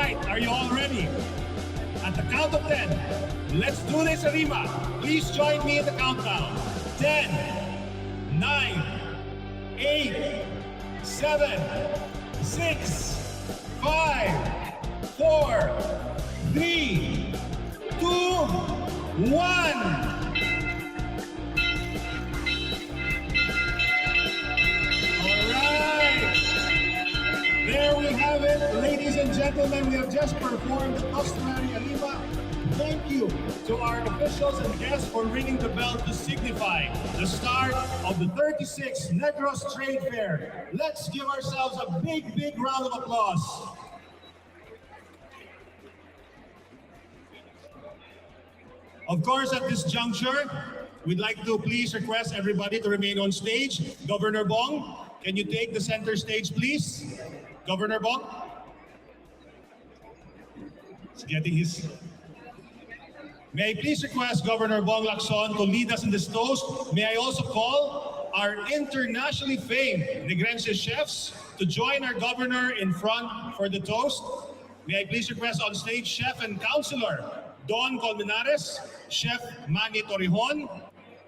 right, are you all ready? At the count of 10, let's do this, Arima. Please join me in the countdown. 10, 9, 8, 7, 6, 5, 4, 3, 2, 1. There we have it, ladies and gentlemen. We have just performed the customary Arima. Thank you to our officials and guests for ringing the bell to signify the start of the 36th Negros Trade Fair. Let's give ourselves a big, big round of applause. Of course, at this juncture, we'd like to please request everybody to remain on stage. Governor Bong, can you take the center stage, please? Governor Bong? He's getting his... May I please request Governor Bong Lacson to lead us in this toast? May I also call our internationally famed Negrense chefs to join our governor in front for the toast? May I please request on stage Chef and Councilor Don Colmenares, Chef Manny Torrejon,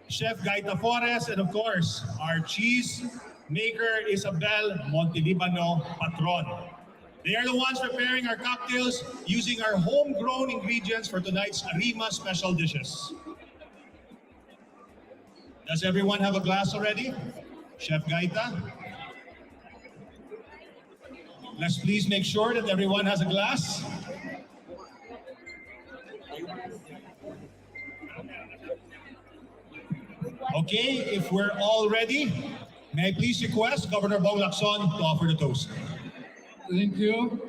Chef Gaita Flores, and of course, our cheese maker Isabel Montelibano Patron. They are the ones preparing our cocktails using our homegrown ingredients for tonight's Arima special dishes. Does everyone have a glass already? Chef Gaita? Let's please make sure that everyone has a glass. Okay, if we're all ready, may I please request Governor Bong Lacson to offer the toast. Thank you.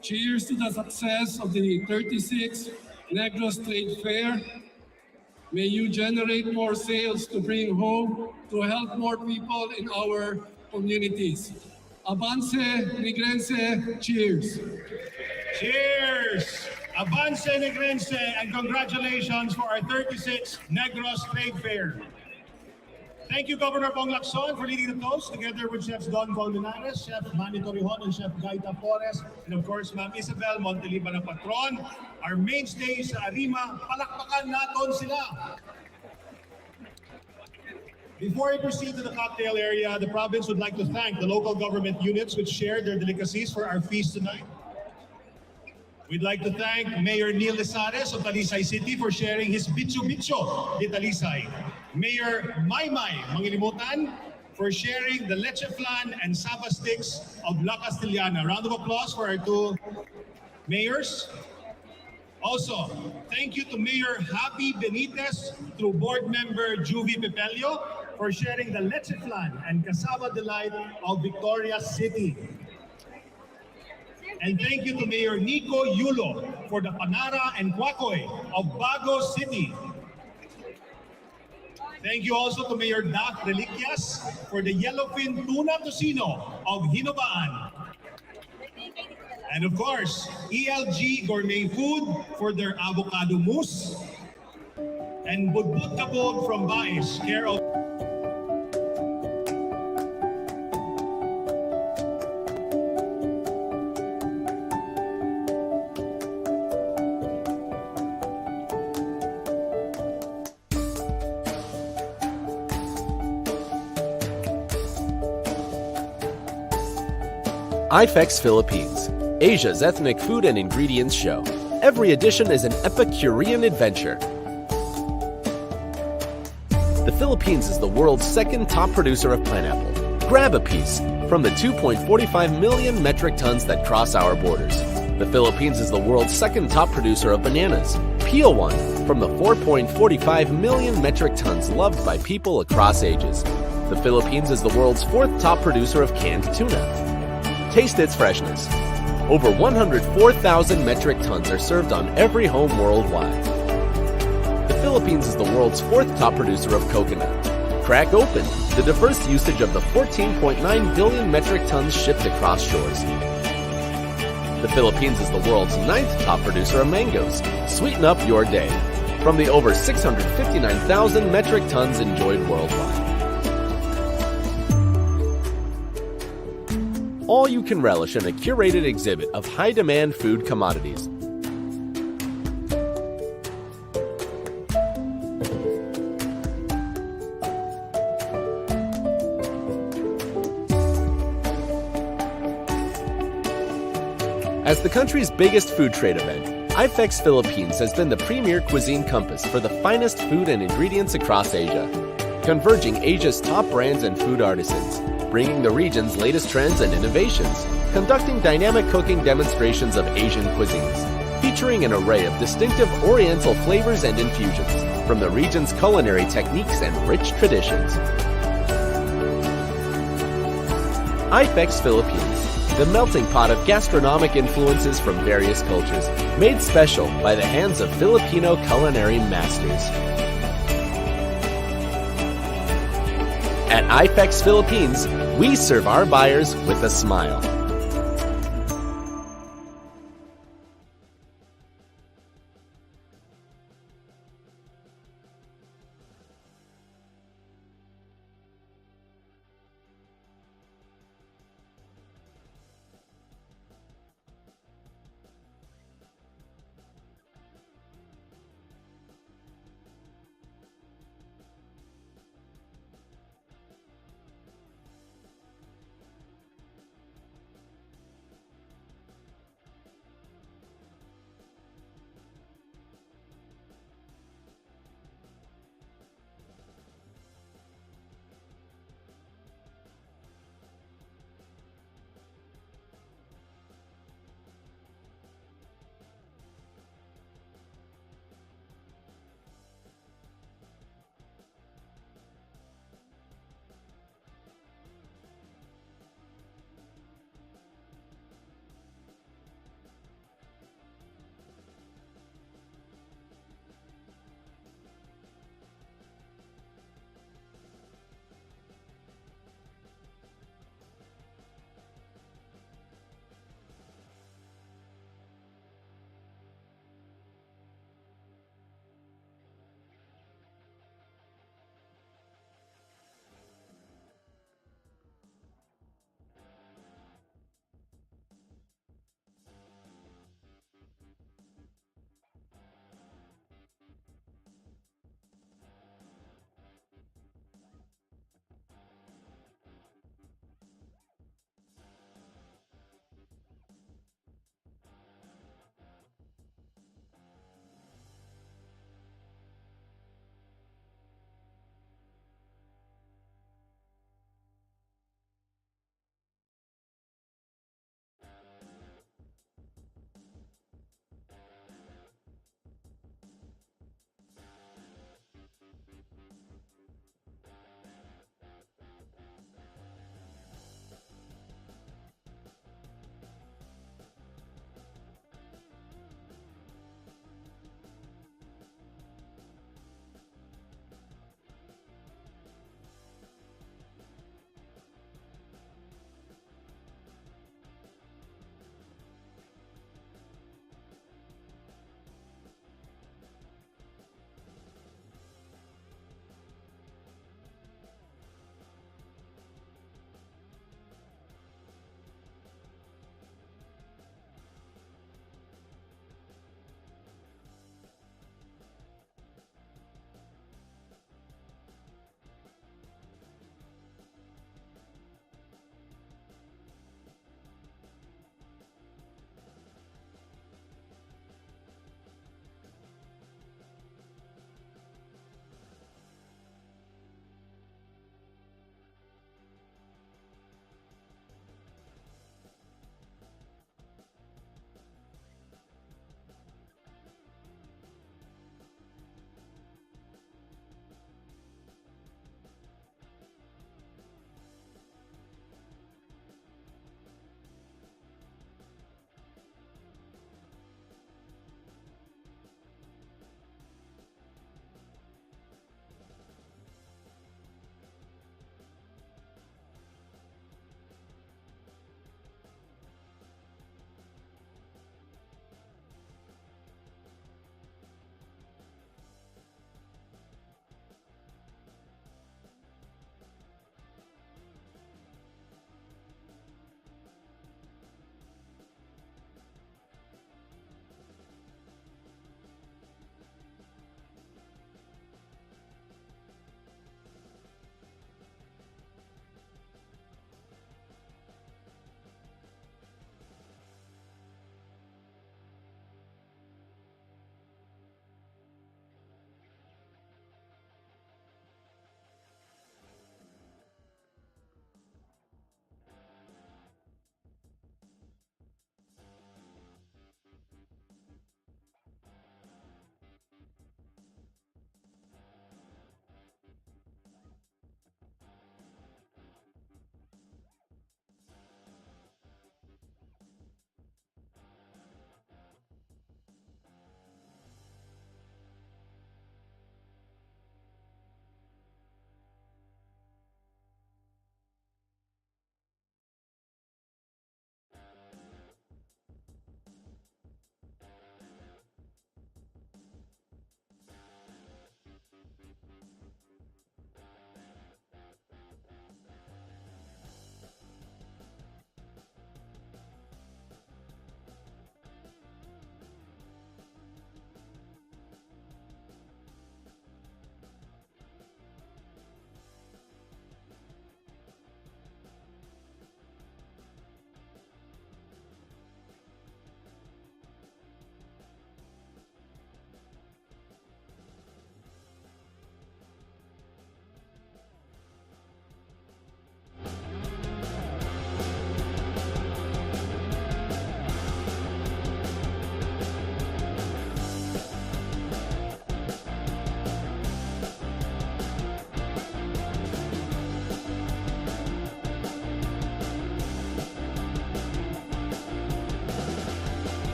Cheers to the success of the 36th Negros Trade Fair. May you generate more sales to bring home to help more people in our communities. Avance Negrense, cheers. Cheers! Avance Negrense, and congratulations for our 36th Negros Trade Fair. Thank you, Governor Bong Lacson, for leading the toast, together with Chefs Don Colmenares, Chef Manny Torrejon, and Chef Gaita Flores, and of course, Ma'am Isabel Montelibano Patron, our mainstay sa Arima. Palakpakan natin sila! Before I proceed to the cocktail area, the province would like to thank the local government units which shared their delicacies for our feast tonight. We'd like to thank Mayor Neil Lesares of Talisay City for sharing his Bicho Bicho de Talisay. Mayor Maymay Mangilimutan for sharing the leche flan and saba sticks of La Castellana. Round of applause for our two mayors. Also, thank you to Mayor Happy Benitez through board member Juvie Pepelio for sharing the leche flan and cassava delight of Victoria City. And thank you to Mayor Nico Yulo for the Panara and Quacoy of Bago City. Thank you also to Mayor Dak Reliquias for the Yellowfin Tuna Tocino of Hinobaan. And of course, ELG Gourmet Food for their avocado mousse. And Budbud Kabog from Baez, care of IFEX Philippines, Asia's ethnic food and ingredients show. Every edition is an Epicurean adventure. The Philippines is the world's second top producer of pineapple. Grab a piece from the 2.45 million metric tons that cross our borders. The Philippines is the world's second top producer of bananas. Peel one from the 4.45 million metric tons loved by people across ages. The Philippines is the world's fourth top producer of canned tuna. Taste its freshness. Over 104,000 metric tons are served on every home worldwide. The Philippines is the world's fourth top producer of coconut. Crack open the diverse usage of the 14.9 billion metric tons shipped across shores. The Philippines is the world's ninth top producer of mangoes. Sweeten up your day from the over 659,000 metric tons enjoyed worldwide. all you can relish in a curated exhibit of high-demand food commodities. As the country's biggest food trade event, IFEX Philippines has been the premier cuisine compass for the finest food and ingredients across Asia, converging Asia's top brands and food artisans, bringing the region's latest trends and innovations, conducting dynamic cooking demonstrations of Asian cuisines, featuring an array of distinctive Oriental flavors and infusions from the region's culinary techniques and rich traditions. IFEX Philippines, the melting pot of gastronomic influences from various cultures, made special by the hands of Filipino culinary masters. At IFEX Philippines, we serve our buyers with a smile.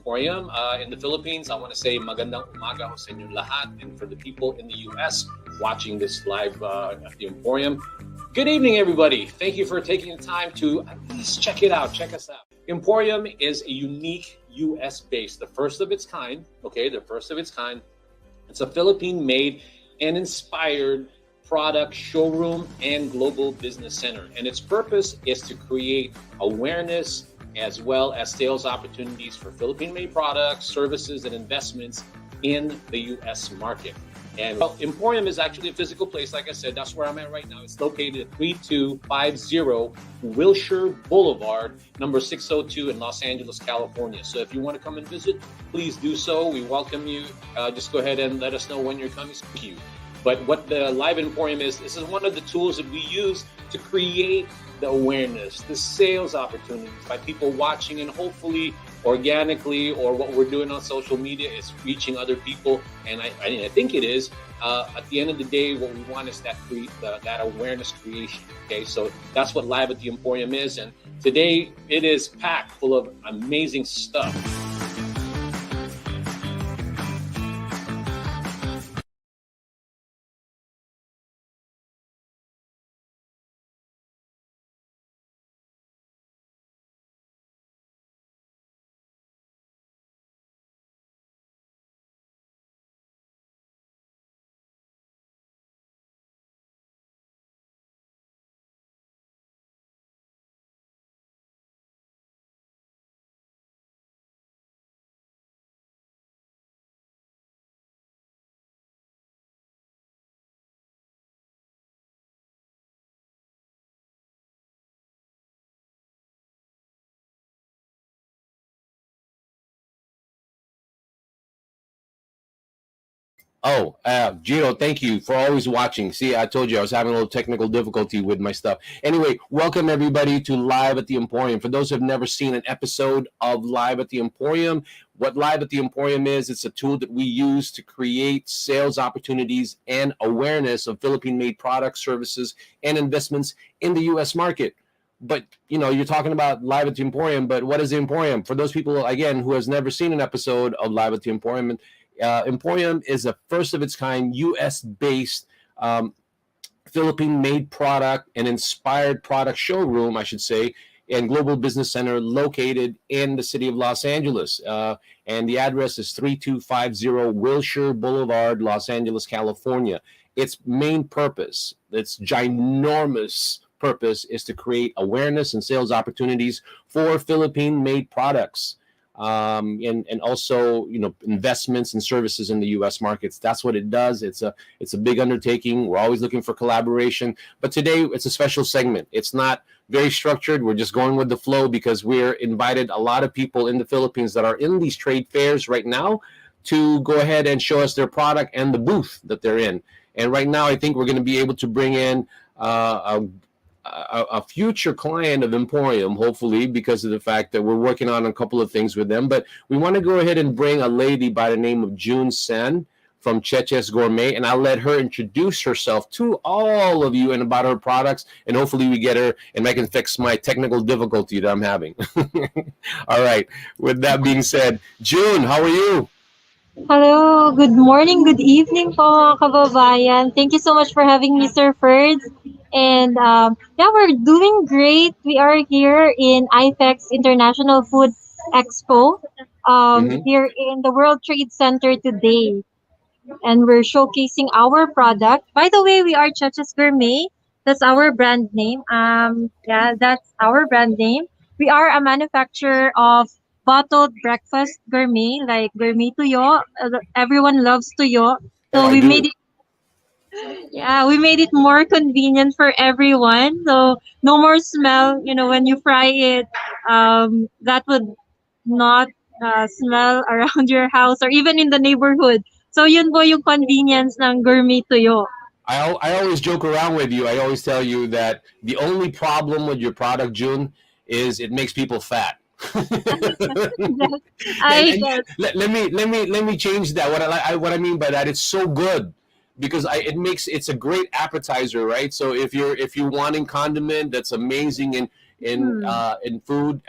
EmPHorium. In the Philippines, I want to say magandang umaga ho sa inyong lahat. And for the people in the US watching this live at the EmPHorium, good evening, everybody. Thank you for taking the time to at least check it out. Check us out. EmPHorium is a unique US-based, the first of its kind. Okay, the first of its kind. It's a Philippine-made and inspired product showroom and global business center. And its purpose is to create awareness as well as sales opportunities for Philippine-made products, services, and investments in the U.S. market. And EmPHorium is actually a physical place. Like I said, that's where I'm at right now. It's located at 3250 Wilshire Boulevard, number 602 in Los Angeles, California. So if you want to come and visit, please do so. We welcome you. Just go ahead and let us know when you're coming. Thank you. But what the Live EmPHorium is, this is one of the tools that we use to create the awareness, the sales opportunities by people watching, and hopefully organically, or what we're doing on social media is reaching other people. And I think it is. At the end of the day, what we want is that awareness creation. Okay, so that's what Live at the EmPHorium is. And today it is packed full of amazing stuff. Oh, Gino, thank you for always watching. See, I told you I was having a little technical difficulty with my stuff. Anyway, welcome everybody to Live at the EmPHorium. For those who have never seen an episode of Live at the EmPHorium, what Live at the EmPHorium is, it's a tool that we use to create sales opportunities and awareness of Philippine-made products, services, and investments in the U.S. market. But, you know, you're talking about Live at the EmPHorium, but what is the EmPHorium? For those people, again, who has never seen an episode of Live at the EmPHorium, EmPHorium is a first of its kind US-based Philippine-made product and inspired product showroom, I should say, and global business center located in the city of Los Angeles. And the address is 3250 Wilshire Boulevard, Los Angeles, California. Its main purpose, its ginormous purpose, is to create awareness and sales opportunities for Philippine-made products. And also, you know, investments and services in the U.S. markets. That's what it does. It's a big undertaking. We're always looking for collaboration. But today, it's a special segment. It's not very structured. We're just going with the flow because we're invited a lot of people in the Philippines that are in these trade fairs right now to go ahead and show us their product and the booth that they're in. And right now, I think we're going to be able to bring in a future client of EmPHorium, hopefully, because of the fact that we're working on a couple of things with them. But we want to go ahead and bring a lady by the name of June Sen from Cheches Gourmet, and I'll let her introduce herself to all of you and about her products, and hopefully we get her and I can fix my technical difficulty that I'm having. All right. With that being said, June, how are you? Hello, good morning, good evening po, kababayan. Thank you so much for having me, Sir Ferds. And yeah, we're doing great. We are here in IFEX International Food Expo here in the World Trade Center today. And we're showcasing our product. By the way, we are Cheches Gourmet. That's our brand name. Yeah, that's our brand name. We are a manufacturer of bottled breakfast gourmet, like gourmet tuyo. Everyone loves tuyo. So I we do. made it, yeah, we made it more convenient for everyone. So no more smell, you know, when you fry it, that would not smell around your house or even in the neighborhood. So yun po yung convenience ng gourmet tuyo. I always joke around with you. I always tell you that the only problem with your product, June, is it makes people fat. I And guess. let me change that. What I mean by that, it's so good because it's a great appetizer, right? So if you're wanting condiment, that's amazing, and in food.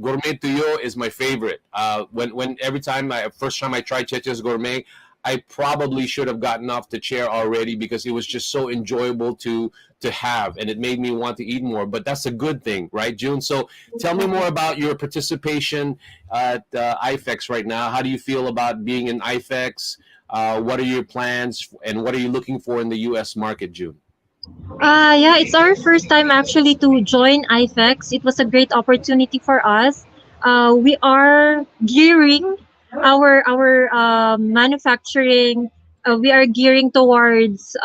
Gourmet Tuyo is my favorite. When every time first time I tried Cheche's Gourmet, I probably should have gotten off the chair already because it was just so enjoyable to have, and it made me want to eat more. But that's a good thing, right, June? So tell me more about your participation at IFEX right now. How do you feel about being in IFEX? What are your plans, and what are you looking for in the U.S. market, June? Yeah, it's our first time actually to join IFEX. It was a great opportunity for us. We are gearing our manufacturing. We are gearing towards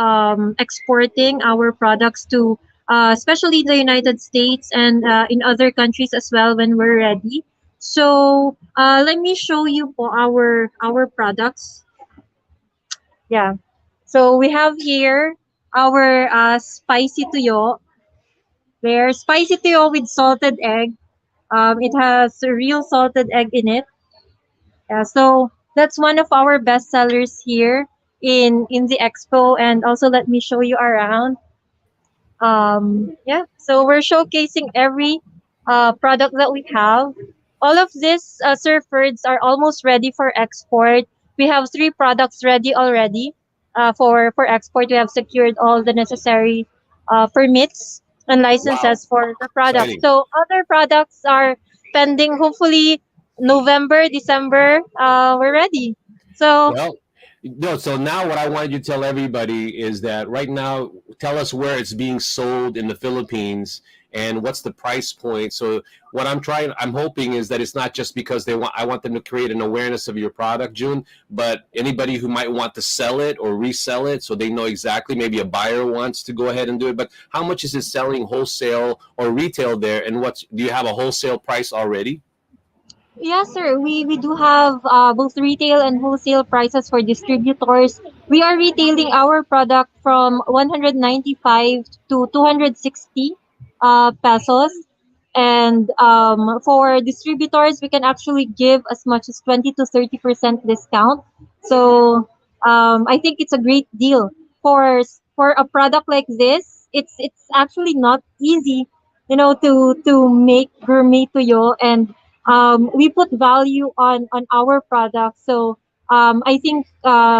exporting our products to, especially the United States and in other countries as well when we're ready. So let me show you for our products. Yeah. So we have here our spicy tuyo. They're spicy tuyo with salted egg. It has a real salted egg in it. So that's one of our best sellers here in the expo. And also let me show you around. Yeah, so we're showcasing every product that we have. All of these surfers are almost ready for export. We have three products ready already for export. We have secured all the necessary permits and Wow, licenses for the product. exciting. So other products are pending. Hopefully, November, December, we're ready. So Well, no, so now what I wanted you to tell everybody is that right now, tell us where it's being sold in the Philippines and what's the price point. So what I'm hoping is that it's not just because I want them to create an awareness of your product, June, but anybody who might want to sell it or resell it so they know exactly, maybe a buyer wants to go ahead and do it. But how much is it selling wholesale or retail there? And do you have a wholesale price already? yes, sir. We do have both retail and wholesale prices for distributors. We are retailing our product from 195 to 260 pesos. And for distributors, we can actually give as much as 20 to 30% discount. So I think it's a great deal for a product like this. It's actually not easy, to make gourmet tuyo, and we put value on our product. So I think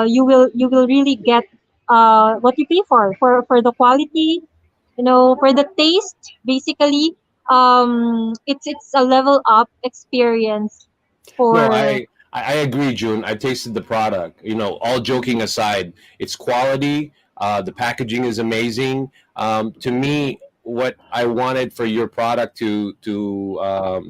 you will really get what you pay for the quality, for the taste. Basically, it's a level up experience No, for. I agree, June. I tasted the product. All joking aside, it's quality. The packaging is amazing. To me, what I wanted for your product to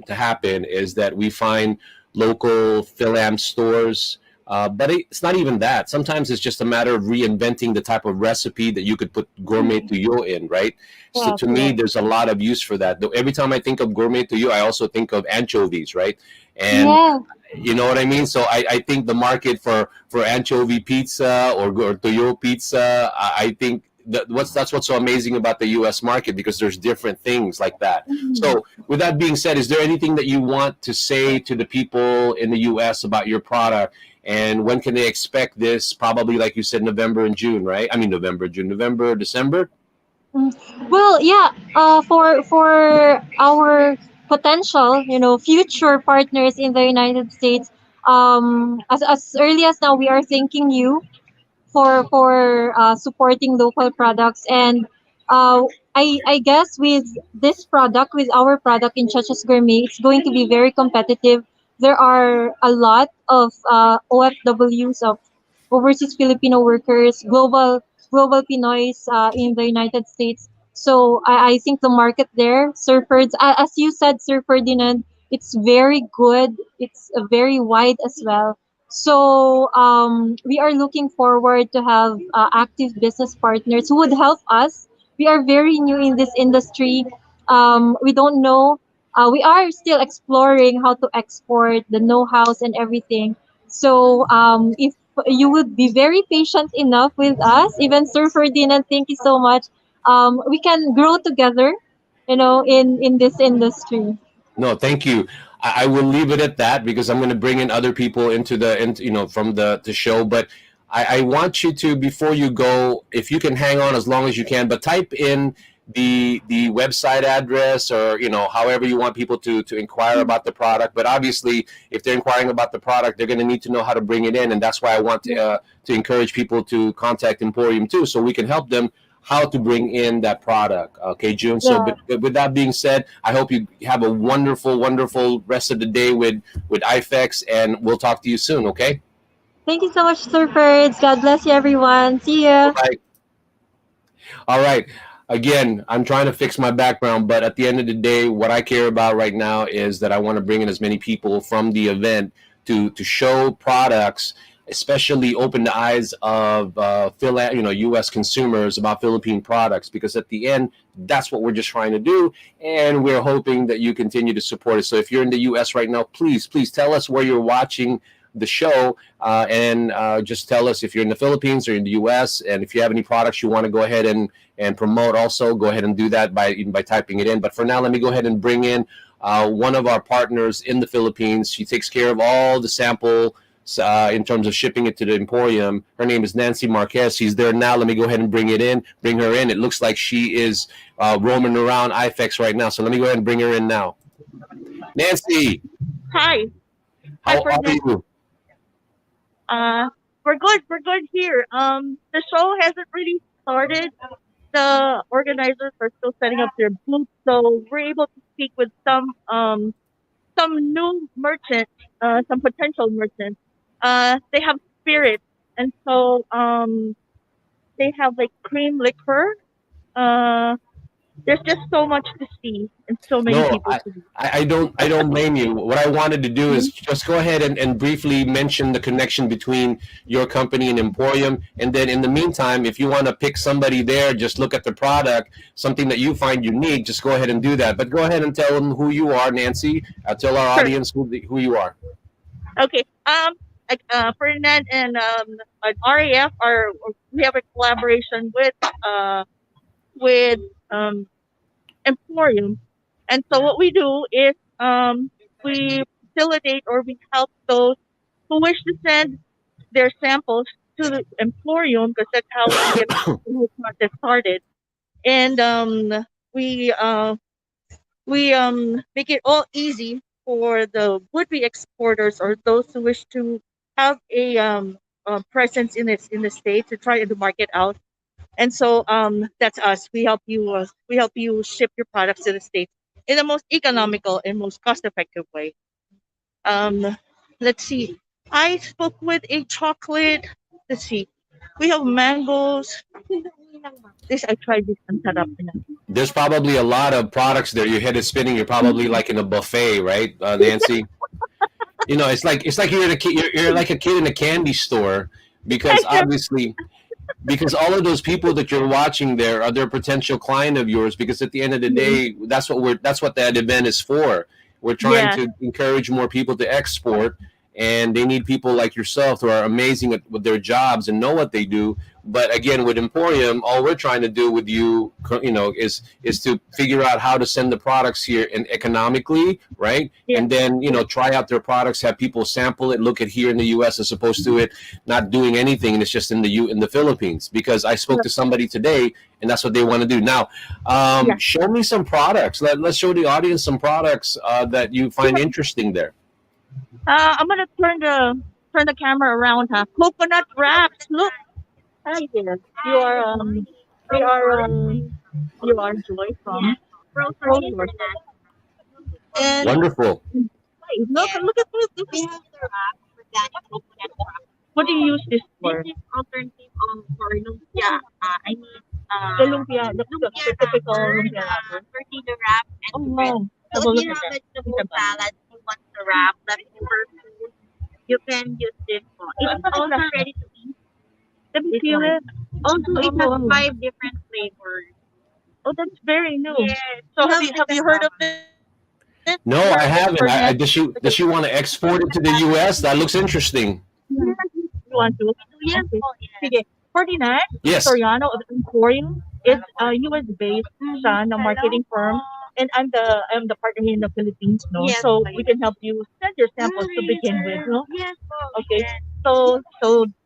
happen is that we find local Philam stores. But it's not even that. Sometimes it's just a matter of reinventing the type of recipe that you could put gourmet tuyo in, right? So Yes, to me, yes. there's a lot of use for that. Though every time I think of gourmet tuyo, I also think of anchovies, right? And Yes. you know what I mean? So I think the market for anchovy pizza or toyo pizza, I think that's what's so amazing about the U.S. market, because there's different things like that. Mhm. So with that being said, is there anything that you want to say to the people in the U.S. about your product? And when can they expect this? Probably, like you said, November and June, right? I mean, November, June, November, December. Mm. Well, yeah. For our potential, future partners in the United States, as early as now, we are thanking you for supporting local products. And uh, I guess with this product, with our product in Chachas Gourmet, it's going to be very competitive. There are a lot of OFWs, of overseas Filipino workers, global Pinoys in the United States. So I think the market there, Sir Ferds, as you said, Sir Ferdinand, it's very good. It's very wide as well. So we are looking forward to have active business partners who would help us. We are very new in this industry. We don't know. We are still exploring how to export the know-hows and everything. So if you would be very patient enough with us, even Sir Ferdinand, thank you so much. We can grow together, in this industry. No, thank you. I will leave it at that because I'm going to bring in other people from the show. But I want you to, before you go, if you can hang on as long as you can, but type in the website address, or however you want people to inquire about the product. But obviously, if they're inquiring about the product, they're going to need to know how to bring it in, and that's why I want to encourage people to contact EmPHorium too, so we can help them how to bring in that product. Okay, June. So, Yeah. but with that being said, I hope you have a wonderful rest of the day with IFEX, and we'll talk to you soon. Okay. Thank you so much, Sir Ferds. God bless you, everyone. See ya. Bye. All right. Again, I'm trying to fix my background, but at the end of the day, what I care about right now is that I want to bring in as many people from the event to show products, especially open the eyes of U.S. consumers about Philippine products, because at the end, that's what we're just trying to do, and we're hoping that you continue to support it. So if you're in the U.S. right now, please tell us where you're watching the show, and just tell us if you're in the Philippines or in the U.S., and if you have any products you want to go ahead and promote, also go ahead and do that by typing it in. But for now, let me go ahead and bring in one of our partners in the Philippines. She takes care of all the sample in terms of shipping it to the EmPHorium. Her name is Nancy Marquez. She's there now. Let me go ahead and bring her in. It looks like she is roaming around IFEX right now. So let me go ahead and bring her in now. Nancy, Hi. how are you? We're good. We're good here. The show hasn't really started. The organizers are still setting up their booth, so we're able to speak with some new merchants, some potential merchants. They have spirits, and so they have like cream liquor. There's just so much to see and so many No, people to see. I don't blame you. What I wanted to do is just go ahead and briefly mention the connection between your company and EmPHorium, and then in the meantime, if you want to pick somebody there, just look at the product, something that you find unique, just go ahead and do that. But go ahead and tell them who you are, Nancy. Tell our Sure. audience who you are. Okay. Ferdinand and RAF we have a collaboration with EmPHorium, and so what we do is we facilitate or we help those who wish to send their samples to the EmPHorium, because that's how we get the whole process started, and we make it all easy for the would-be exporters or those who wish to have a presence in the state to try to market out. And so that's us. We help you ship your products to the states in the most economical and most cost-effective way. Let's see. I spoke with a chocolate. Let's see. We have mangoes. I tried this and set up. There's probably a lot of products there. Your head is spinning. You're probably like in a buffet, right, Nancy? It's like you're like a kid in a candy store, because obviously, because all of those people that you're watching there are their potential client of yours, because at the end of the day, that's what that event is for. We're trying to encourage more people to export, and they need people like yourself who are amazing with their jobs and know what they do. But again, with EmPHorium, all we're trying to do with you, is to figure out how to send the products here and economically, right? Yeah. And then try out their products, have people sample it, look at here in the U.S. as opposed to it not doing anything, and it's just in the Philippines. Because I spoke to somebody today, and that's what they want to do. Now, show me some products. Let's show the audience some products that you find interesting there. I'm gonna turn the camera around. Coconut wraps. Look. Hi there. You are Joy from Rose. And Wonderful. look at this. We have the wrap, organic coconut wrap. What do you use this for? This is alternative for lumpia. The lumpia, the typical lumpia wrapper. Tortilla wrap Oh and bread. wow. So if you have vegetable salad, you want to wrap leftover food, you can use this one. It's also ready to eat. Let me feel it. Also, it Oh. has 5 different flavors. Oh, that's very new. Yes. So have you heard of this? No, I haven't. Does she want to export it to the U.S.? That looks interesting. You want to? Yes. Okay. Oh, yes. Sige. 49, Yes. Soriano of EmPHorium. It's a US-based siya na marketing firm. And I'm the partner here in the Philippines, no? Yes, So ma'am. we can help you send your samples to begin with, no? Yes. Okay. Yes. So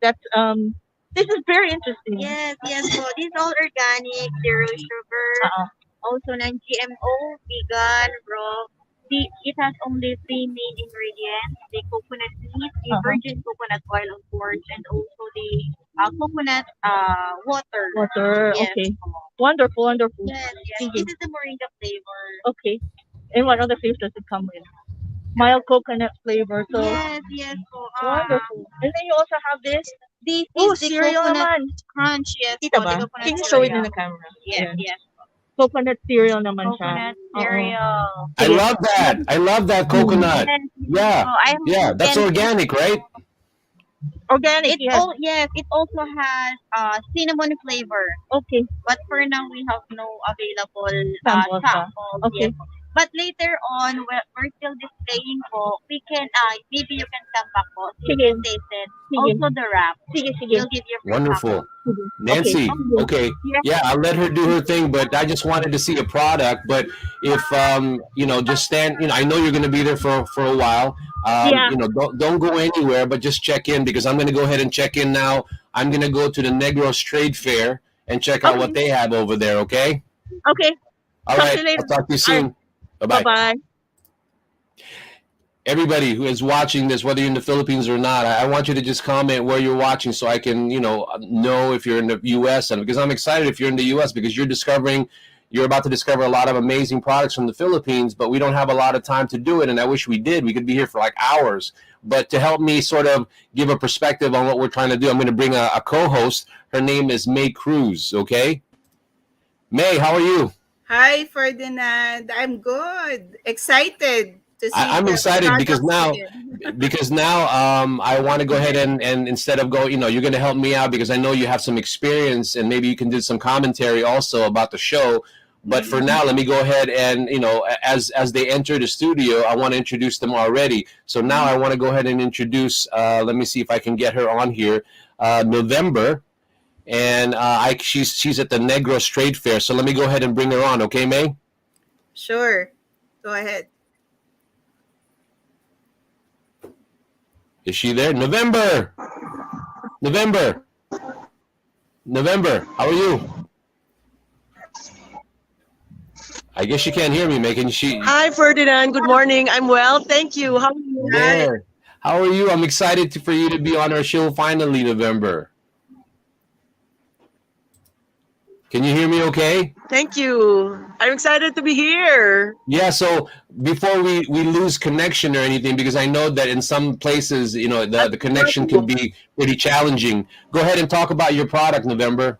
that's this is very interesting. Yes. So this is all organic, zero sugar. also non-GMO, vegan, raw. It has only three main ingredients: the coconut meat, the virgin coconut oil, of course, and also the coconut water. Water. Yes. Okay. Wonderful, wonderful. Yes, yes. Sige. This is the moringa flavor. Okay. And what other flavors does it come with? Mild coconut flavor. So Yes, yes. So, wonderful. And then you also have this. this Oh, is the cereal coconut naman. crunch. Yes, Kita po, the ba? coconut Can you show it in cereal. the camera? Yes, Ayan. yes. Coconut cereal naman siya. Coconut Oo. cereal. I love that. I love that coconut. Yes. Yeah. So I Yeah, hope that's and organic, right? Organic, it yes. yes, it also has cinnamon flavor. Okay. But for now, we have no available Samples ba? samples. Okay. Yes. But later on, we're still displaying po. We can, maybe you can come back po. So you Sige. can taste it. Sige. Also the wrap. Sige, sige. We'll give you free Wonderful. sample. Sige. Nancy, okay. Yes. Yeah, I'll let her do her thing, but I just wanted to see a product. But if just stand, I know you're going to be there for a while. Yeah. Don't go anywhere, but just check in because I'm going to go ahead and check in now. I'm going to go to the Negros Trade Fair and check out what they have over there, okay? Okay. All Talk right. to you later. I'll talk to you soon. Bye-bye. Bye-bye. Everybody who is watching this, whether you're in the Philippines or not, I want you to just comment where you're watching so I can, know if you're in the U.S. And because I'm excited if you're in the U.S. because you're about to discover a lot of amazing products from the Philippines, but we don't have a lot of time to do it. And I wish we did. We could be here for like hours. But to help me sort of give a perspective on what we're trying to do, I'm going to bring a co-host. Her name is May Cruz. Okay. May, how are you? Hi, Ferdinand. I'm good. Excited to see I'm the excited because products now, again. I want to go ahead and instead of you're going to help me out because I know you have some experience and maybe you can do some commentary also about the show. But for now, let me go ahead and as they enter the studio, I want to introduce them already. So now I want to go ahead and introduce. Let me see if I can get her on here. November, and she's at the Negros Trade Fair. So let me go ahead and bring her on. Okay, May? Sure. Go ahead. Is she there? November. How are you? I guess she can't hear me, Megan. Hi, Ferdinand. Good morning. I'm well. Thank you. How are you? There. How are you? I'm excited for you to be on our show finally, November. Can you hear me okay? Thank you. I'm excited to be here. Yeah, so before we lose connection or anything, because I know that in some places, the connection can be pretty challenging. Go ahead and talk about your product, November.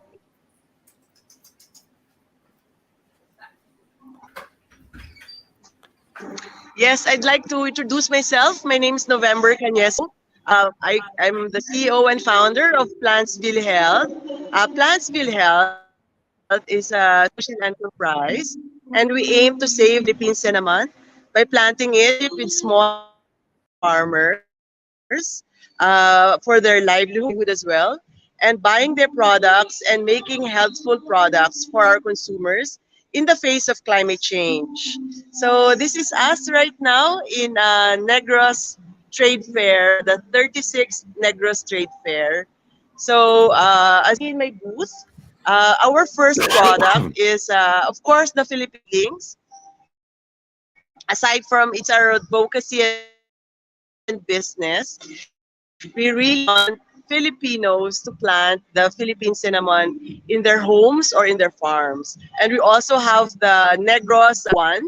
Yes, I'd like to introduce myself. My name is November Cañeso. I'm the CEO and founder of Plantsville Health. Plantsville Health is a social enterprise, and we aim to save Philippine cinnamon by planting it with small farmers for their livelihood as well, and buying their products and making healthful products for our consumers in the face of climate change. So this is us right now in Negros Trade Fair, the 36th Negros Trade Fair. So as in my booth, our first product is, of course, the Philippines. Aside from it's our advocacy and business, we really want Filipinos to plant the Philippine cinnamon in their homes or in their farms. And we also have the Negros one,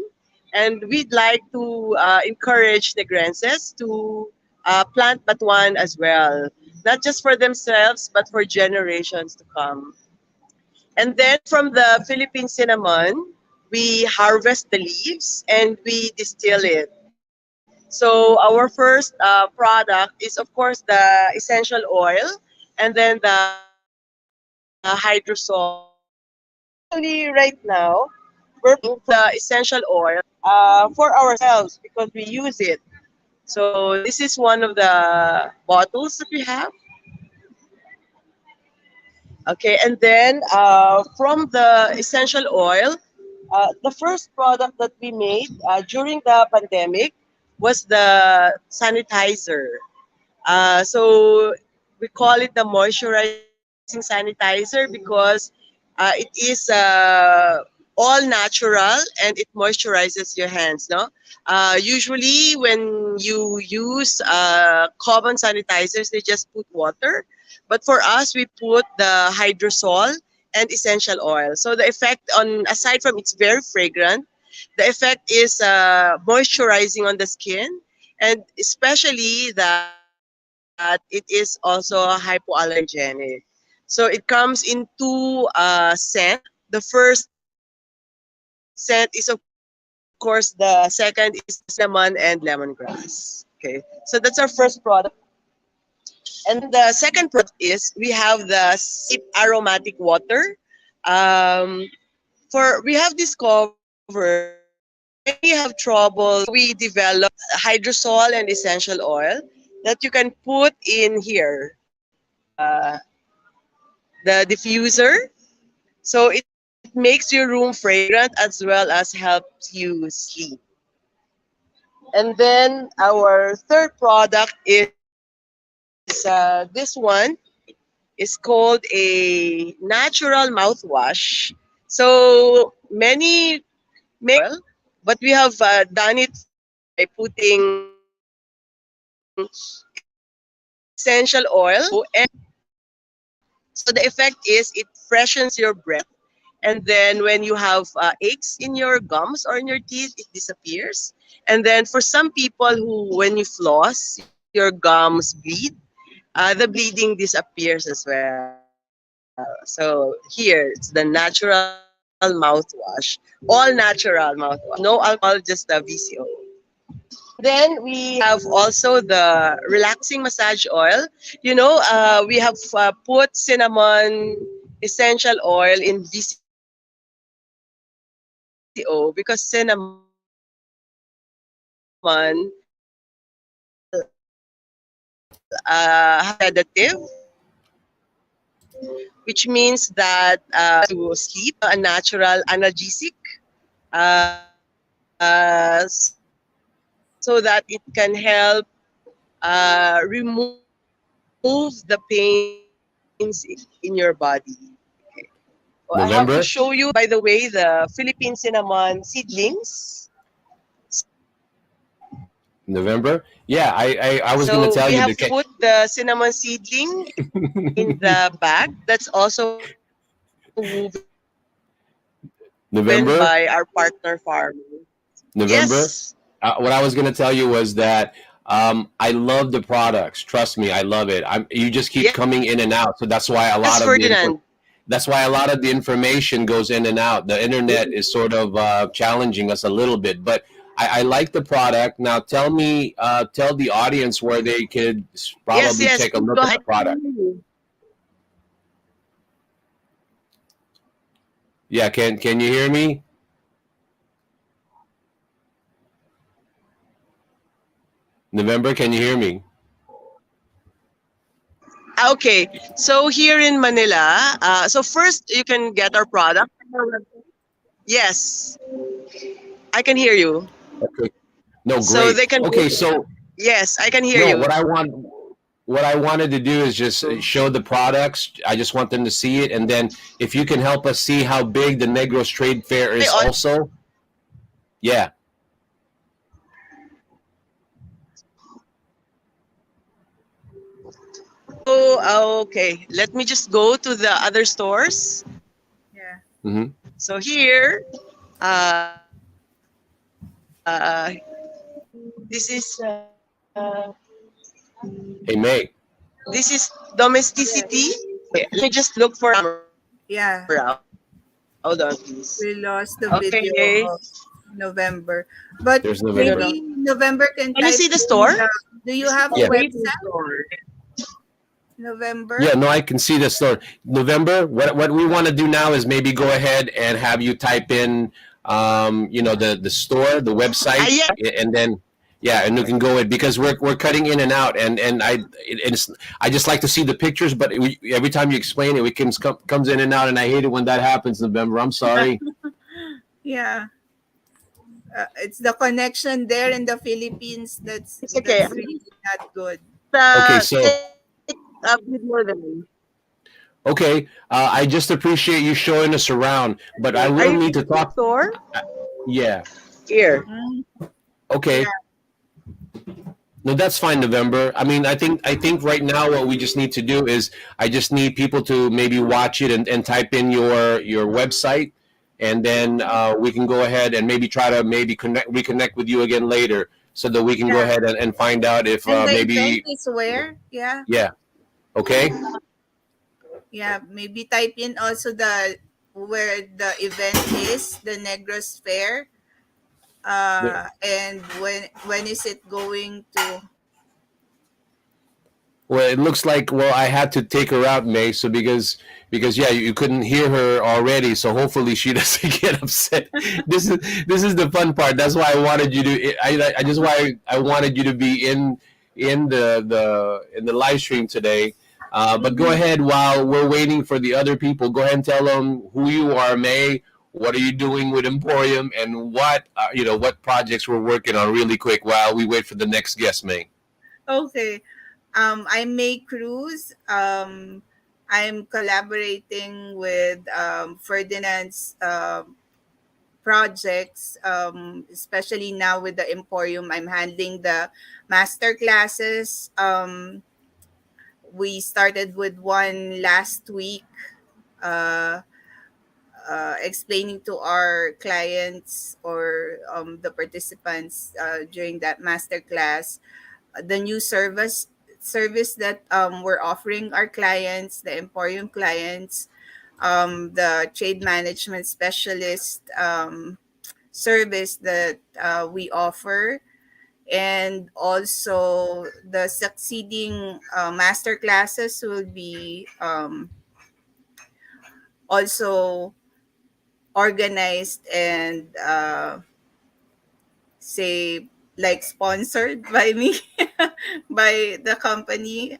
and we'd like to encourage Negrenses to plant Batuan as well, not just for themselves, but for generations to come. And then from the Philippine cinnamon, we harvest the leaves and we distill it. So our first product is, of course, the essential oil, and then the hydrosol. Actually, right now, we're putting the essential oil for ourselves because we use it. So this is one of the bottles that we have. Okay, and then from the essential oil, the first product that we made during the pandemic was the sanitizer. So we call it the moisturizing sanitizer because it is all natural, and it moisturizes your hands. No, usually when you use common sanitizers, they just put water, but for us, we put the hydrosol and essential oil. So the effect on, aside from it's very fragrant, the effect is moisturizing on the skin, and especially that it is also hypoallergenic. So it comes in two scent. The first scent is of course, the second is the cinnamon and lemongrass. Okay, so that's our first product. And the second product is we have the sip aromatic water. For we have discovered when you have trouble, we develop hydrosol and essential oil that you can put in here, the diffuser. So it makes your room fragrant as well as helps you sleep. And then our third product is this one is called a natural mouthwash. So many make oil, but we have done it by putting essential oil. And so the effect is it freshens your breath. And then when you have aches in your gums or in your teeth, it disappears. And then for some people who, when you floss, your gums bleed, the bleeding disappears as well. So here, it's the natural mouthwash, all natural mouthwash, no alcohol, just a VCO. Then we have also the relaxing massage oil. You know, we have put cinnamon essential oil in VCO because cinnamon sedative, which means that to sleep, a natural analgesic, so that it can help remove the pains in your body. I have to show you, by the way, the November, Philippine cinnamon seedlings. November. Yeah, I was going to So tell we you have the put the cinnamon seedling in the bag. That's also woven by our partner farmer. November. Yes. November. What I was going to tell you was that I love the products. Trust me, I love it. You just keep coming in and out, so that's why a lot Yes, of Ferdinand. the information goes in and out. The internet is sort of challenging us a little bit, but I like the product. Now, tell the audience where they could Yes, probably yes. take a Please look go at ahead. the product. Yeah, can you hear me? November, can you hear me? Okay. So here in Manila, so first you can get our product. Yes, I can hear you. Okay. No, So great. they can. Okay, so Yes, I can hear no, you. what I wanted to do is just show the products. I just want them to see it, and then if you can help us see how big the Negros Trade Fair is, also. Yeah. So okay, let me just go to the other stores. Yeah. Mm-hmm. So here, this is Hey, May. this is domesticity. Okay, let me just look for Yeah. around. Hold on, please. We lost the video Okay. of November. But There's No, November. no. maybe November can Can you type see the in store? do you have a Yeah. website, November? Yeah, no, I can see the store. November. What we want to do now is maybe go ahead and have you type in, the store, the website, Yeah. and then yeah, and we can go in because we're cutting in and out, and I just like to see the pictures, but every time you explain it, comes in and out, and I hate it when that happens. November. I'm sorry. Yeah. It's the connection there in the Philippines It's okay. that's really not good. Okay, so Take a bit more than me. Okay, I just appreciate you showing us around, but I Are will you need to in the talk. store? Yeah. Here. Mm, yeah. Okay. No, that's fine, November. I mean, I think right now what we just need to do is I just need people to maybe watch it and type in your website, and then we can go ahead and maybe try to maybe reconnect with you again later so that we can go Yeah. ahead and find out if And the event maybe is where? Yeah. yeah. Okay. Yeah. Maybe type in also the where the event is, the Negros Fair. And when is it going to? Well, it looks like I had to take her out, May. So because yeah, you couldn't hear her already. So hopefully she doesn't get upset. This is the fun part. That's why I wanted you to. I just why I wanted you to be in the live stream today. But go Mhm. ahead while we're waiting for the other people. Go ahead and tell them who you are, May. What are you doing with EmPHorium, and what projects we're working on, really quick, while we wait for the next guest, May. Okay. I'm May Cruz. I'm collaborating with Ferdinand's projects, especially now with the EmPHorium. I'm handling the master classes. We started with one last week, uh, explaining to our clients or the participants during that master class the new service that we're offering our clients, the EmPHorium clients, the trade management specialist service that we offer, and also the succeeding master classes will be also organized and say like sponsored by me by the company.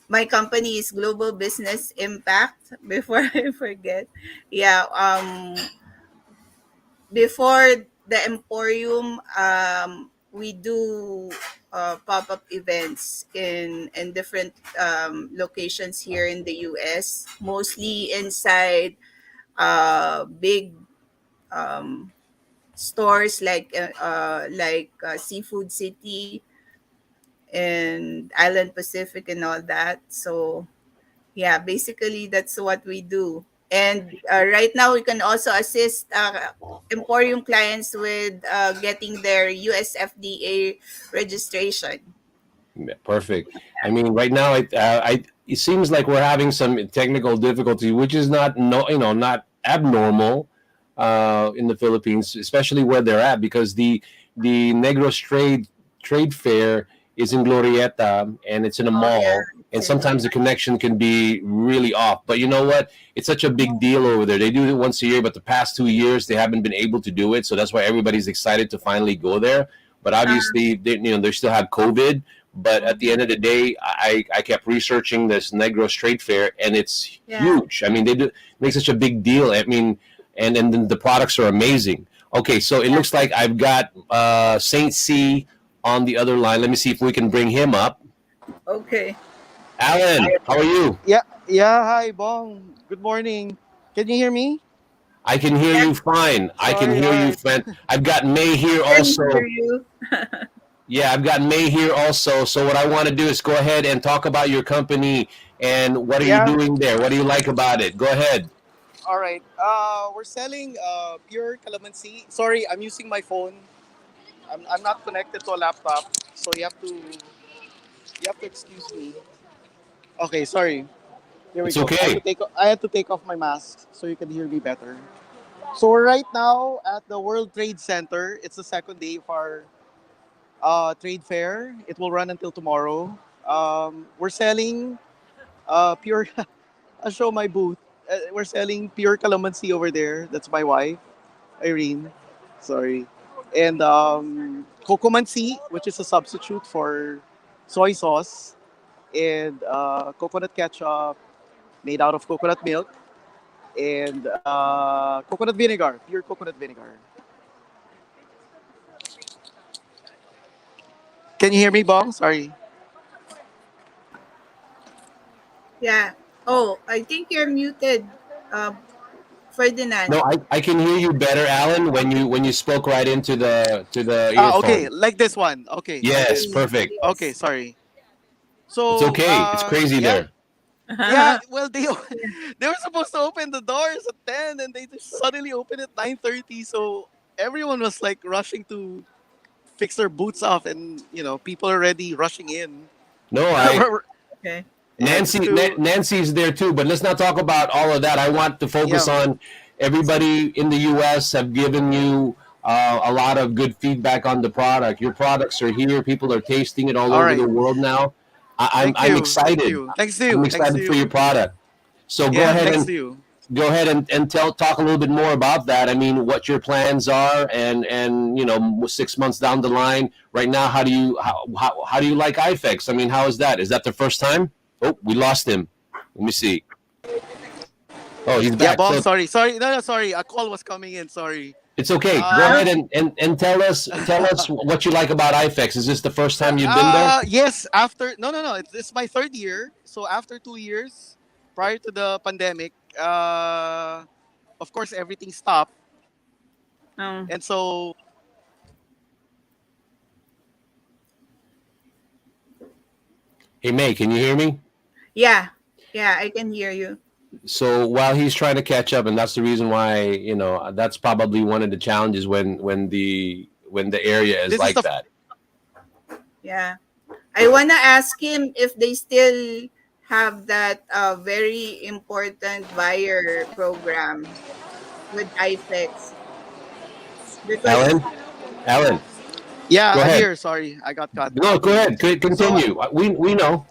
My company is Global Business Impact. Before I forget, yeah. Before the EmPHorium, we do pop-up events in different locations here in the U.S. Mostly inside big um, stores like Seafood City and Island Pacific and all that. So yeah, basically that's what we do. And right now we can also assist EmPHorium clients with getting their US FDA registration. Yeah, perfect. I mean, right now, it seems like we're having some technical difficulty, which is not no, not abnormal in the Philippines, especially where they're at, because the Negros Trade Fair is in Glorieta and it's in a Oh yeah, mall, and it's in sometimes the connection can be really off. But you know what? It's such a big deal over there. They do it once a year, but the past 2 years they haven't been able to do it, so that's why everybody's excited to finally go there. But obviously, they still have COVID. But at the end of the day, I kept researching this Negros Trade Fair, and it's yeah. huge. I mean, they do make such a big deal. I mean, and then the products are amazing. Okay, so it looks like I've got Saint C on the other line. Let me see if we can bring him up. Okay. Alan, how are you? Yeah, yeah. Hi, Bong. Good morning. Can you hear me? I can hear Yes, you fine. I can Sorry. hear All you, right. friend. I've got May here I can hear also. you. Yeah, I've got May here also. So what I want to do is go ahead and talk about your company and what are you Yeah. doing there? What do you like about it? Go ahead. All right. We're selling pure calamansi. Sorry, I'm using my phone. I'm not connected to a laptop, so you have to excuse me. Okay. Sorry. Here we It's go. okay. I had to take off my mask so you can hear me better. So we're right now at the World Trade Center. It's the second day of our trade fair. It will run until tomorrow. We're selling pure. I'll show my booth. We're selling pure calamansi over there. That's my wife, Irene. Sorry. And cocomansi, which is a substitute for soy sauce, and coconut ketchup made out of coconut milk, and coconut vinegar, pure coconut vinegar. Can you hear me, Bong? Sorry. Yeah. Oh, I think you're muted, uh, Ferdinand. No, I can hear you better, Alan, when you spoke right into the Okay, earphone. like this one. Okay, sorry. Yes, Okay. perfect. Okay, Yes. sorry. It's So, okay. It's crazy yeah, there. yeah. Well, they they were supposed to open the doors at 10, and they just suddenly opened at 9:30. So everyone was like rushing to fix their boots off, and people are already rushing in. No, I Okay. and just to Nancy's there too, but let's not talk about all of that. I want to focus Yeah. on everybody in the U.S. have given you a lot of good feedback on the product. Your products are here. People are tasting it all All over right. the world now. Thank I'm you. Thank excited. you. Thanks to I'm you. Thanks to excited for your you. product. So Yeah. Thanks to you. go ahead and talk a little bit more about that. I mean, what your plans are, and 6 months down the line, right now, how do you like IFEX? I mean, how is that? Is that the first time? Oh, we lost him. Let me see. Oh, he's Yeah, back. boss. So Sorry. Sorry. No, no. Sorry. A call was coming in. Sorry. it's okay. Go Uh, ahead and tell us what you like about IFEX. Is this the first time you've been there? yes. After no, no, no. It's my third year. So after 2 years, prior to the pandemic, of course everything stopped, Oh, and so Hey, May, can you hear me? yeah. Yeah, I can hear you. So while he's trying to catch up, and that's the reason why that's probably one of the challenges when the area is this is like the that. Yeah. I wanna ask him if they still have that very important buyer program with IFEX because Alan, Alan, yeah. go I'm ahead. here. Sorry, I got cut. No, go ahead. So Continue. We know.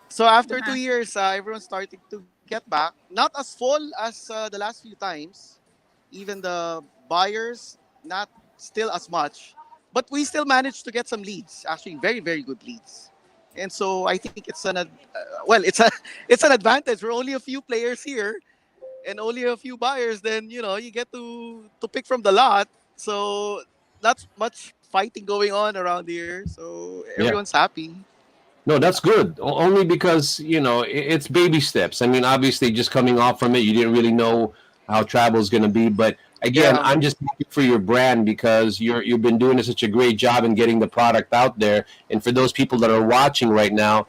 so after uh, 2 years, everyone's starting to get back. Not as full as the last few times. Even the buyers, not still as much, but we still managed to get some leads. Actually, very very good leads. And so I think it's it's an advantage. We're only a few players here and only a few buyers. Then you get to pick from the lot. So not much fighting going on around here. So Yeah. everyone's happy. No, that's good. Only because it's baby steps. I mean, obviously, just coming off from it, you didn't really know how travel is going to be. But again, Yeah. I'm just happy for your brand because you've been doing such a great job in getting the product out there. And for those people that are watching right now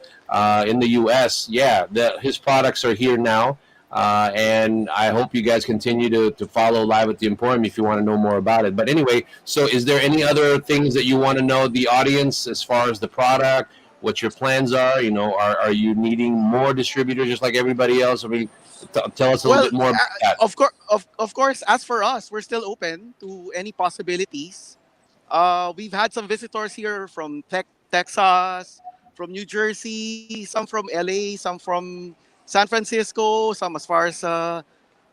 in the U.S., yeah, his products are here now. And I hope you guys continue to follow Live at the Emporium if you want to know more about it. But anyway, so is there any other things that you want to know the audience as far as the product? What your plans are? Are you needing more distributors just like everybody else? I mean, tell us a little Well, bit more about that. of course, as for us, we're still open to any possibilities. We've had some visitors here from Texas, from New Jersey, some from LA, some from San Francisco, some as far as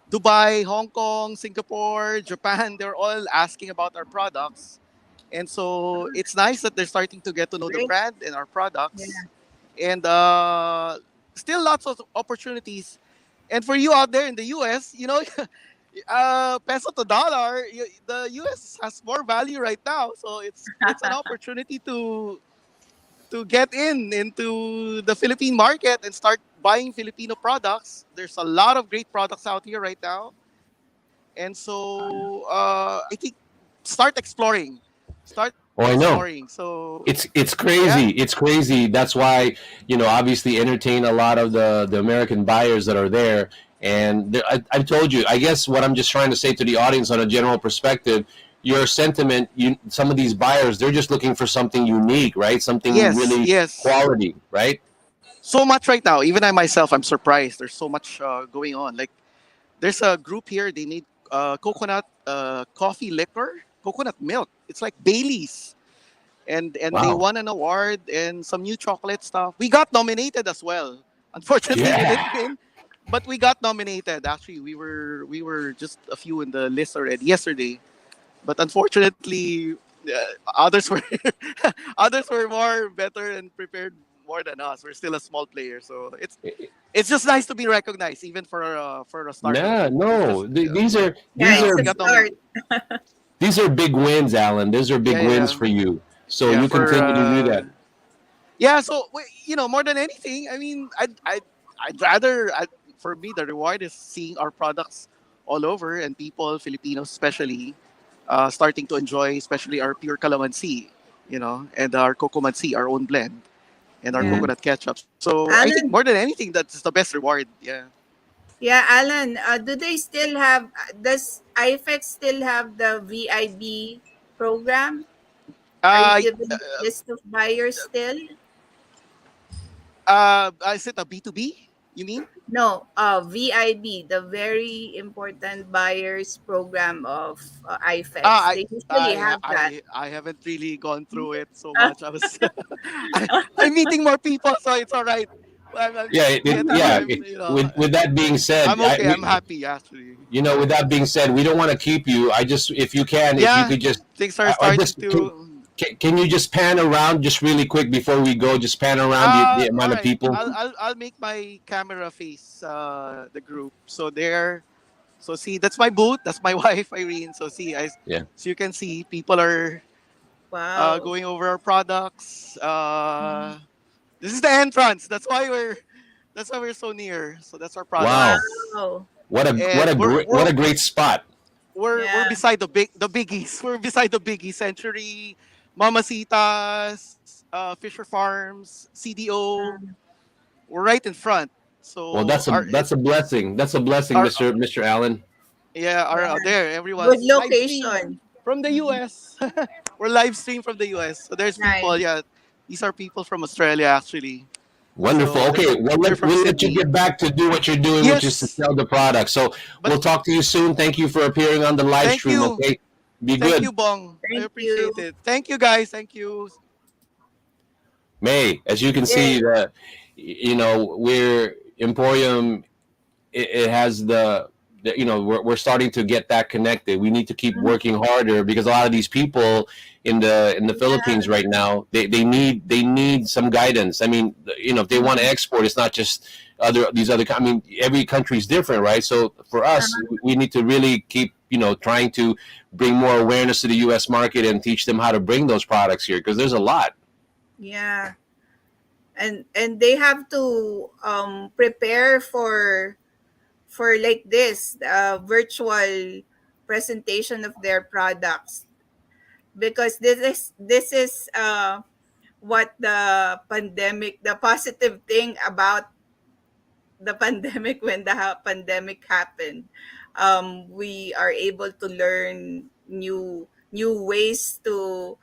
Dubai, Hong Kong, Singapore, Japan. They're all asking about our products. And so it's nice that they're starting to get to know the great. brand and our Yeah. products. And still lots of opportunities. And for you out there in the US, peso to dollar, the US has more value right now. So it's an opportunity to get into the Philippine market and start buying Filipino products. There's a lot of great products out here right now. And so I think start Oh, I know. exploring. So It's yeah. crazy. It's crazy. That's why obviously entertain a lot of the American buyers that are there. And I've told you. I guess what I'm just trying to say to the audience on a general perspective, your sentiment. Some of these buyers, they're just looking for something unique, right? Something Yes, really yes. quality, right? So much right now. Even I myself, I'm surprised. There's so much going on. Like there's a group here. They made coconut coffee liquor, coconut milk. It's like Bailey's, and they Wow. won an award and some new chocolate stuff. We got nominated as well. Unfortunately, we didn't Yeah. win, but we got nominated. Actually, we were just a few in the list already yesterday. But unfortunately, others were others were more better and prepared more than us. We're still a small player, so it's just nice to be recognized, even for a startup. Nah, It's no. just These are Yeah, these it's are we a got start. nominated. these are big wins, Alan. These are big Yeah, wins yeah, for you. So yeah. you For continue to do that. yeah. So more than anything, I mean, I'd rather for me, the reward is seeing our products all over and people, Filipinos especially, starting to enjoy, especially our pure calamansi, and our cocomansi, our own blend, and our Yeah. Mhm. coconut ketchup. So I think more Alan, than anything, that's the best reward. Yeah. yeah, Alan, do they still have, does IFEX still have the VIB program? Are you Uh, giving list of buyers still? is it a B2B? You mean? No, VIB, the very important buyers program of IFEX. Ah, They usually have that. I haven't really gone through it so much. I was I'm meeting more people, so it's all right. I'm Yeah, just getting my, with that being said, I'm okay. I'm happy actually. with that being said, we don't want to keep you. I just, if you can, if you Yeah, could just, things are or starting just to. can you just pan around just really quick before we go? Just pan around the All amount of right. people. I'll make my camera face the group. So there. So see, that's my booth. That's my wife Irene. So see, Yeah. so you can see people are Wow. going over our products. This is the entrance. That's why we're so near. So that's our Wow. products. Wow. And What a great spot. we're Yeah. beside the biggies. We're beside the biggies. Century, Mamacitas, Fisher Farms, CDO. We're right in front. Well, So that's a blessing. That's a blessing, our Mr. Allen. yeah, our Yeah. there Good everyone's live stream location. from the US. We're live stream from the US. So there's people, Nice. yeah. These are people from Australia actually. Wonderful. So Okay, well they're from we'll let you Sydney. get back to do what you're doing, which is to Yes. sell the product. So But we'll talk to you soon. Thank you for appearing on the live thank stream. you. Okay, be Thank good. you, Bong. I Thank you. appreciate it. Thank you guys. Thank you. May, as you can Yes. see, we're Emporium. It has we're starting to get that connected. We need to keep Mhm. working harder because a lot of these people in the Yeah. Philippines right now, they need some guidance. I mean, if they want to Mhm. export, it's not just I mean, every country is different, right? So for us, Uh-huh. we need to really keep trying to bring more awareness to the U.S. market and teach them how to bring those products here because there's a lot. Yeah. And they have to prepare for like this virtual presentation of their products, because this is what the positive thing about the pandemic. When the pandemic happened, we are able to learn new ways to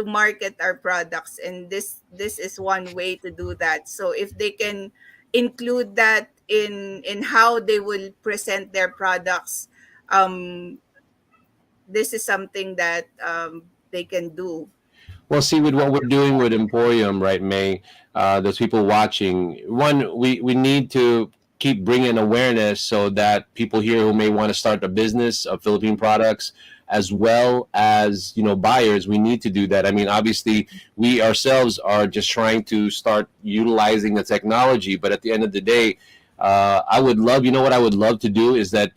market our products, and this is one way to do that. So if they can include that in how they will present their products, um, this is something that they can do. Well, see, with what we're doing with Emporium, right, May, there's people watching. One, we need to keep bringing awareness so that people here who may want to start a business of Philippine products, as well as buyers, we need to do that. I mean, obviously, we ourselves are just trying to start utilizing the technology, but at the end of the day, I would love, what I would love to do is that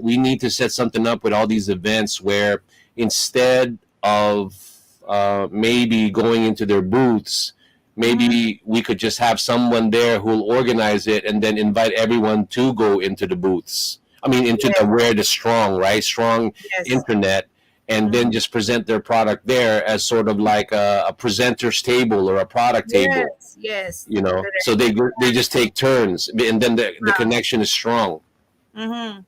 we need to set something up with all these events where instead of maybe going into their booths, maybe we could just have someone there who'll organize it and then invite everyone to go into the booths. I mean, into the Yes. where the strong, right? Strong Yes. internet, and then just present their product there as sort of like a presenter's table or a product table, Yes. Yes. So Correct. they just take turns, and then the Wow. connection is strong. Mm-hmm.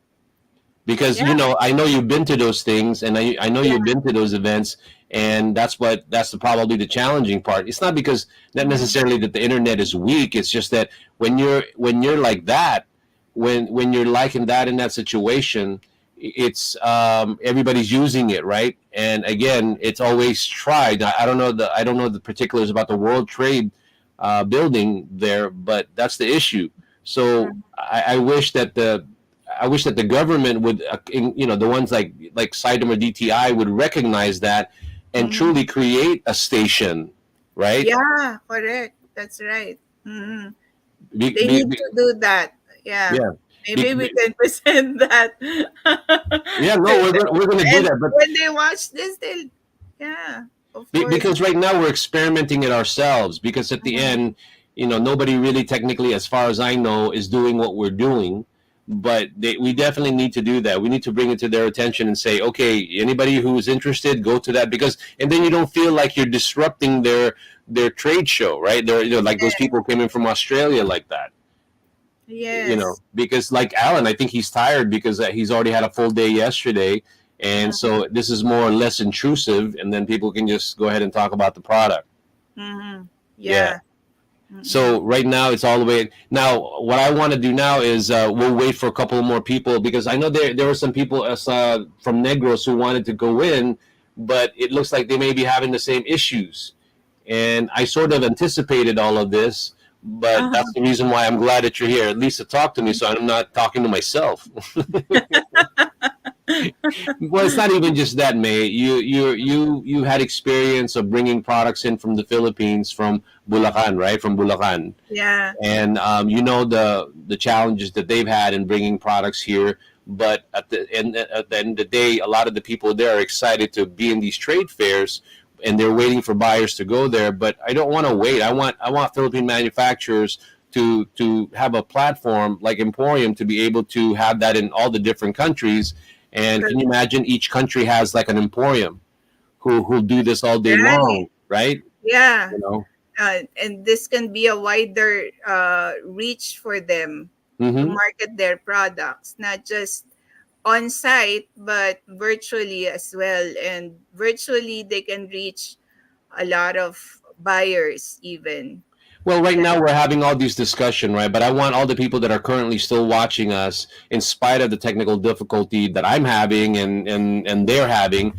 Because Yeah. I know you've been to those things, and I know Yeah. you've been to those events, and that's probably the challenging part. It's not because not necessarily that the internet is weak. It's just that when you're like that, when you're like in that situation, it's everybody's using it, right? And again, it's always tried. I don't know the particulars about the World Trade building there, but that's the issue. So I wish that the government would, the ones like SIDEM or DTI would recognize that and Mhm. truly create a station, right? Yeah, correct. That's right. Hmm. Be, They be, need be, to do that. Yeah. yeah, Maybe be, we be- can present that. yeah. No, we're gonna do And that, but when they watch this, yeah, of course. because right now we're experimenting it ourselves. Because at the Mhm. end, nobody really technically, as far as I know, is doing what we're doing. But we definitely need to do that. We need to bring it to their attention and say, okay, anybody who's interested, go to that, because and then you don't feel like you're disrupting their trade show, right? They're like those people came in from Australia like that. Yes. Because like Alan, I think he's tired because he's already had a full day yesterday, and so this is more or less intrusive, and then people can just go ahead and talk about the product. Mm-hmm. Yeah. Yeah. So right now it's all the way. Now what I want to do now is we'll wait for a couple more people, because I know there were some people from Negros who wanted to go in, but it looks like they may be having the same issues. And I sort of anticipated all of this, but that's the reason why I'm glad that you're here, at least to talk to me, so I'm not talking to myself. Well, it's not even just that, May. You had experience of bringing products in from the Philippines, from Bulacan, right? From Bulacan, Yeah. and the challenges that they've had in bringing products here. But at the end of the day, a lot of the people there are excited to be in these trade fairs, and they're waiting for buyers to go there. But I don't want to wait. I want Philippine manufacturers to have a platform like EmPHorium to be able to have that in all the different countries. And can you imagine each country has like an EmPHorium who do this all day long, right? Yeah. You know? And this can be a wider reach for them to market their products, not just on site, but virtually as well. And virtually, they can reach a lot of buyers even. Well, right now we're having all these discussion, right? But I want all the people that are currently still watching us, in spite of the technical difficulty that I'm having and they're having,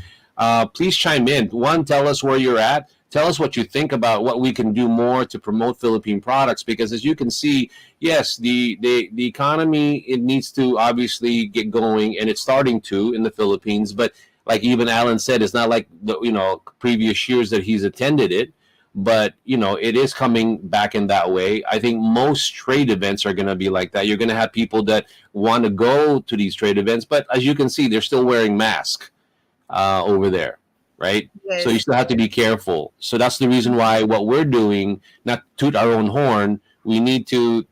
please chime in. One, tell us where you're at. Tell us what you think about what we can do more to promote Philippine products, because as you can see, yes, the economy, it needs to obviously get going, and it's starting to in the Philippines. But like even Alan said, it's not like the previous years that he's attended it. But it is coming back in that way. I think most trade events are going to be like that. You're going to have people that want to go to these trade events, but as you can see, they're still wearing masks over there, right? Yes. So you still have to be careful. So that's the reason why what we're doing, not toot our own horn, we need to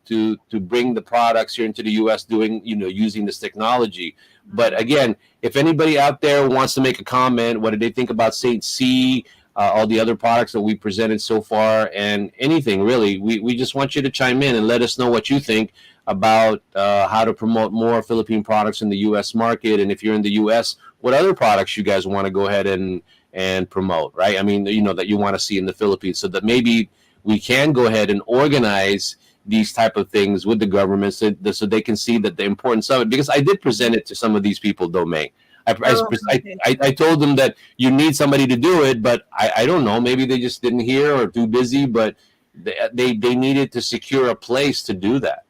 bring the products here into the U.S. doing using this technology. But again, if anybody out there wants to make a comment, what did they think about St. C? All the other products that we presented so far, and anything really, we just want you to chime in and let us know what you think about how to promote more Philippine products in the U.S. market. And if you're in the U.S., what other products you guys want to go ahead and promote, right? I mean, that you want to see in the Philippines, so that maybe we can go ahead and organize these type of things with the government, so they can see that the importance of it. Because I did present it to some of these people, May. I told them that you need somebody to do it, but I don't know. Maybe they just didn't hear or too busy, but they needed to secure a place to do that.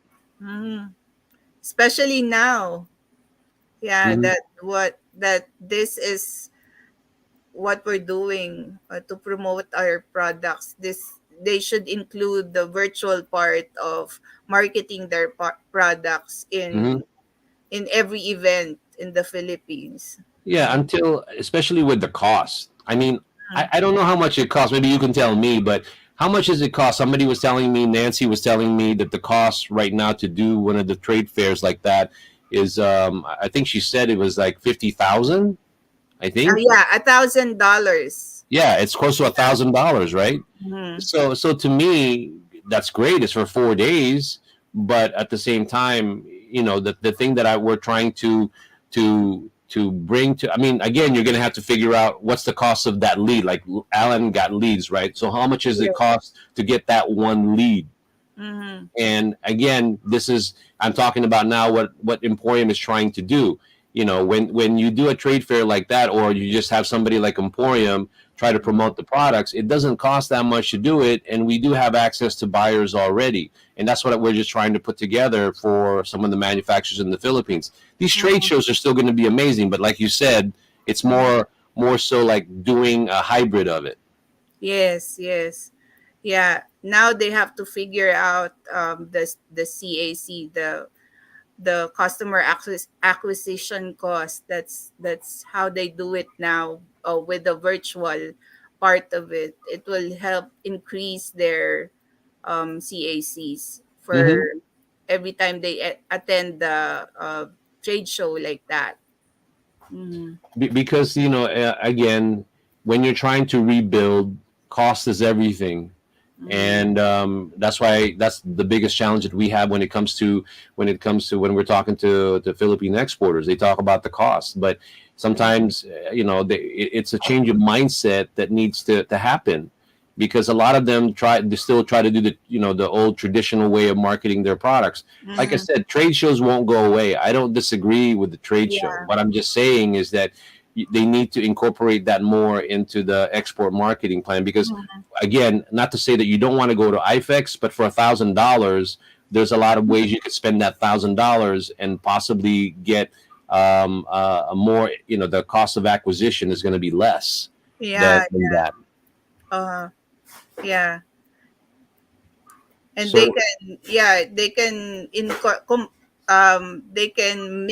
Especially now. Yeah, that this is what we're doing to promote our products. They should include the virtual part of marketing their products in every event in the Philippines. Yeah, especially with the cost. I mean, I don't know how much it costs. Maybe you can tell me, but how much does it cost? Somebody was telling me, Nancy was telling me, that the cost right now to do one of the trade fairs like that is, I think she said it was like 50,000. I think. Yeah, $1,000. Yeah, it's close to $1,000, right? So to me, that's great. It's for 4 days, but at the same time, the thing that we're trying to bring to, I mean, again, you're going to have to figure out what's the cost of that lead. Like Alan got leads, right? So how much does it cost to get that one lead? And again, I'm talking about now what EmPHorium is trying to do. When you do a trade fair like that, or you just have somebody like EmPHorium try to promote the products, it doesn't cost that much to do it, and we do have access to buyers already. And that's what we're just trying to put together for some of the manufacturers in the Philippines. These trade shows are still going to be amazing, but like you said, it's more so like doing a hybrid of it. Yes. Yeah. Now they have to figure out the CAC, the customer acquisition cost. That's how they do it now with the virtual part of it. It will help increase their CACs for Mhm. every time they attend the trade show like that. Mhm. Because again, when you're trying to rebuild, cost is everything. Mhm. And that's why that's the biggest challenge that we have when it comes to when we're talking to Philippine exporters. They talk about the cost, but sometimes it's a change of mindset that needs to happen, because a lot of them still try to do the old traditional way of marketing their products. Like I Mhm. said, trade shows won't go away. I don't disagree with the trade show. Yeah. What I'm just saying is that they need to incorporate that more into the export marketing plan, because Mhm. again, not to say that you don't want to go to IFEX, but for $1,000, there's a lot of ways you could spend that $1,000 and possibly get a more. The cost of acquisition is going to be less Yeah. than that. Uh, yeah. And they So can, yeah, they can they can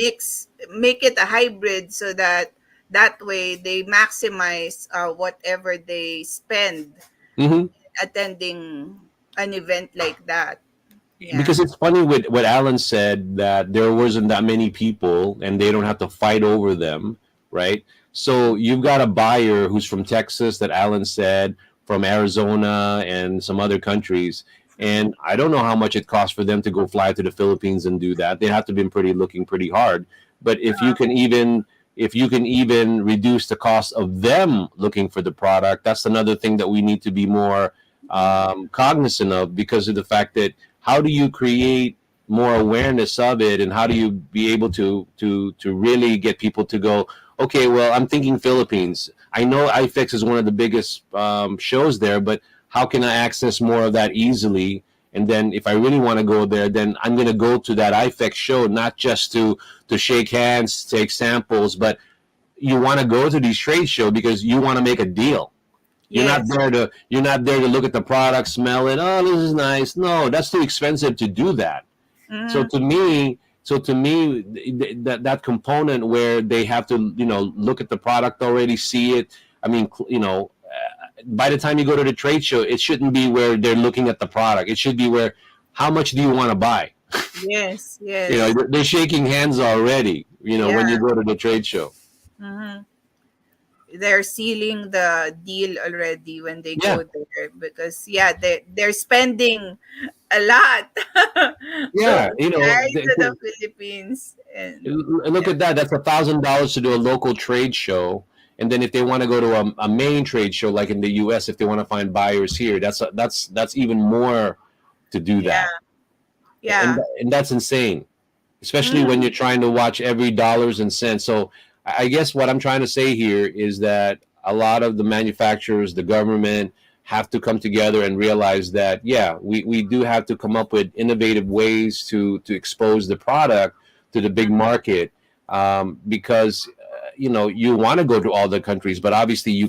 make it a hybrid, so that way they maximize whatever they spend mhm. attending an event like that. Yeah. Because it's funny with what Alan said, that there wasn't that many people and they don't have to fight over them, right? So you've got a buyer who's from Texas, that Alan said, from Arizona and some other countries. And I don't know how much it costs for them to go fly to the Philippines and do that. They have to be looking pretty hard. But if you can even reduce the cost of them looking for the product, that's another thing that we need to be more cognizant of, because of the fact that how do you create more awareness of it, and how do you be able to really get people to go, okay, well, I'm thinking Philippines. I know IFEX is one of the biggest shows there, but how can I access more of that easily? And then if I really want to go there, then I'm going to go to that IFEX show, not just to shake hands, take samples, but you want to go to these trade shows because you want to make a deal. Yes. You're not there to look at the product, smell it. Oh, this is nice. No, that's too expensive to do that. So Mhm. to me, that component where they have to look at the product already, see it. I mean, by the time you go to the trade show, it shouldn't be where they're looking at the product. It should be where, how much do you want to buy? Yes. Yes. They're shaking hands already. Yeah. When you go to the trade show. Mhm. They're sealing the deal already when they Yeah, go there, because yeah, they're spending a lot to yeah. fly to the Philippines. And Look yeah. at that. That's $1,000 to do a local trade show, and then if they want to go to a main trade show like in the U.S., if they want to find buyers here, that's even more to do Yeah. that, and Yeah. and that's insane, especially when Mm. you're trying to watch every dollars and cents. So I guess what I'm trying to say here is that a lot of the manufacturers, the government, have to come together and realize that, yeah, we do have to come up with innovative ways to expose the product to the big market, because you want to go to all the countries, but obviously Yeah.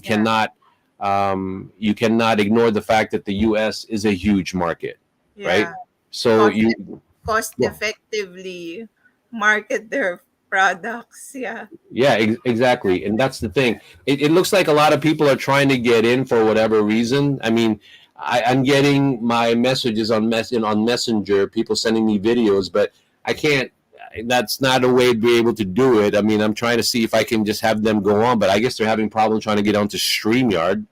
you cannot ignore the fact that the U.S. is a huge market, right? Yeah. So Cost you cost effectively market their products. Yeah. Yeah, exactly. And that's the thing. It looks like a lot of people are trying to get in for whatever reason. I mean, I'm getting my messages on Messenger, people sending me videos, but I can't. That's not a way to be able to do it. I mean, I'm trying to see if I can just have them go on, but I guess they're having problem trying to get onto StreamYard.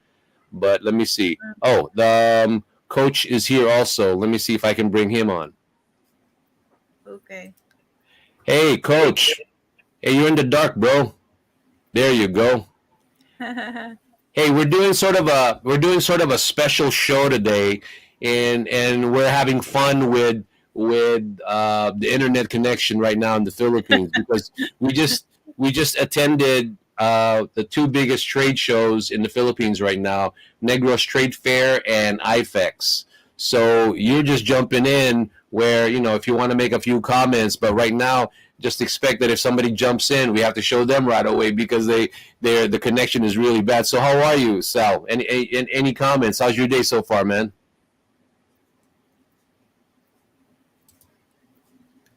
But let me see. Oh, the coach is here also. Let me see if I can bring him on. Okay. Hey, coach. Hey, you're in the dark, bro. There you go. Hey, we're doing sort of a special show today, and we're having fun with the internet connection right now in the Philippines, because we just attended the two biggest trade shows in the Philippines right now, Negros Trade Fair and IFEX. So you're just jumping in where, if you want to make a few comments, but right now just expect that if somebody jumps in, we have to show them right away, because the connection is really bad. So how are you, Sal? Any comments? How's your day so far, man?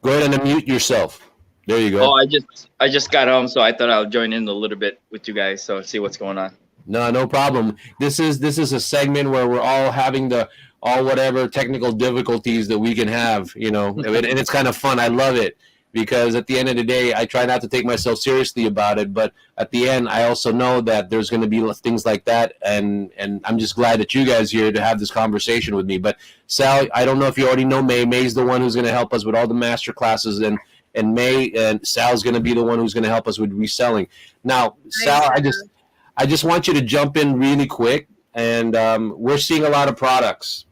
Go ahead and unmute yourself. There you Oh, go. I just got home, so I thought I'll join in a little bit with you guys, so see what's going on. No problem. This is a segment where all whatever technical difficulties that we can have, you know, and it's kind of fun. I love it because at the end of the day, I try not to take myself seriously about it, but at the end, I also know that there's going to be things like that, and I'm just glad that you guys are here to have this conversation with me. But Sal, I don't know if you already know May. May's the one who's going to help us with all the master classes, and Sal's going to be the one who's going to help us with reselling. Now, Sal, I just want you to jump in really quick, and we're seeing a lot of products.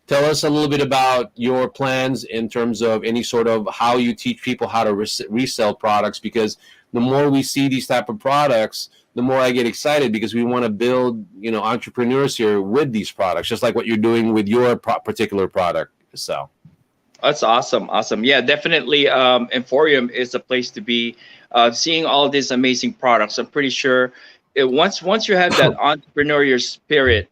Tell us a little bit about your plans in terms of any sort of how you teach people how to resell products, because the more we see these type of products, the more I get excited because we want to build, you know, entrepreneurs here with these products, just like what you're doing with your particular product, Sal. That's awesome. Awesome. Yeah, definitely. EmPHorium is a place to be. Seeing all these amazing products, I'm pretty sure once you have that entrepreneurial spirit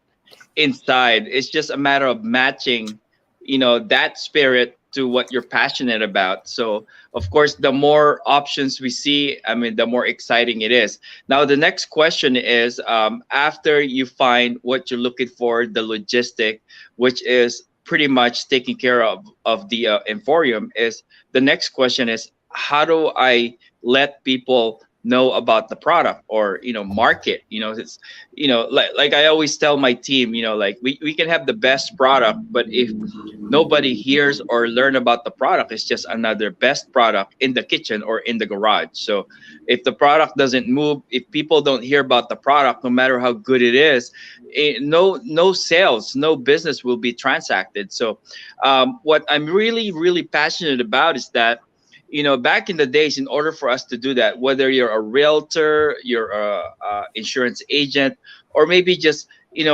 inside, it's just a matter of matching, you know, that spirit to what you're passionate about. So of course, the more options we see, I mean, the more exciting it is. Now, the next question is, after you find what you're looking for, the logistic, which is pretty much taking care of the EmPHorium, is the next question is, how do I let people know about the product, or, you know, market? You know, it's, you know, like I always tell my team, you know, like we can have the best product, but if nobody hears or learn about the product, it's just another best product in the kitchen or in the garage. So if the product doesn't move, if people don't hear about the product, no matter how good it is, no sales, no business will be transacted. So what I'm really passionate about is that, you know, back in the days, in order for us to do that, whether you're a realtor, you're a insurance agent, or maybe just, you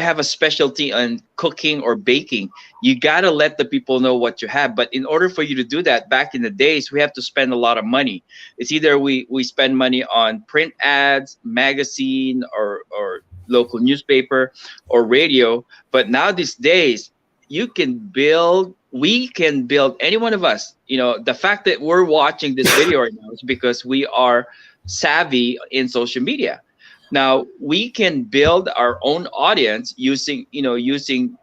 have a specialty on cooking or baking, you got to let the people know what you have. But in order for you to do that, back in the days, we have to spend a lot of money. It's either we spend money on print ads, magazine, or local newspaper or radio. But now these days, we can build, any one of us, you know, the fact that we're watching this video right now is because we are savvy in social media. Now we can build our own audience using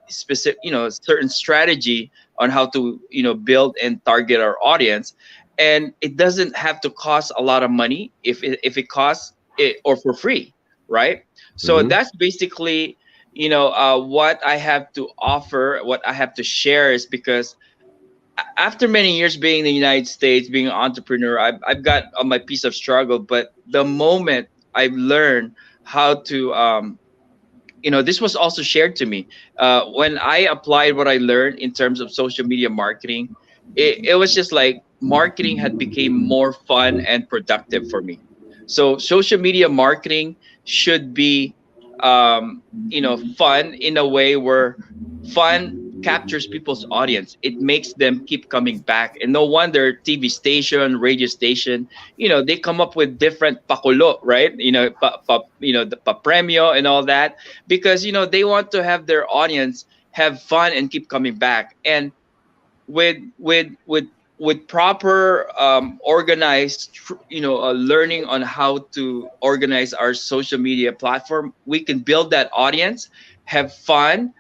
specific, certain strategy on how to, build and target our audience. And it doesn't have to cost a lot of money if it costs it, or for free, right? So that's basically, what I have to offer, what I have to share is because after many years being in the United States, being an entrepreneur, I've got my piece of struggle. But the moment I've learned how to, this was also shared to me when I applied what I learned in terms of social media marketing. It was just like marketing had become more fun and productive for me. So social media marketing should be fun in a way where fun captures people's audience. It makes them keep coming back. And no wonder TV station, radio station, they come up with different pakulo, right? The papremio and all that, because they want to have their audience have fun and keep coming back. And with proper organized learning on how to organize our social media platform, we can build that audience, have fun,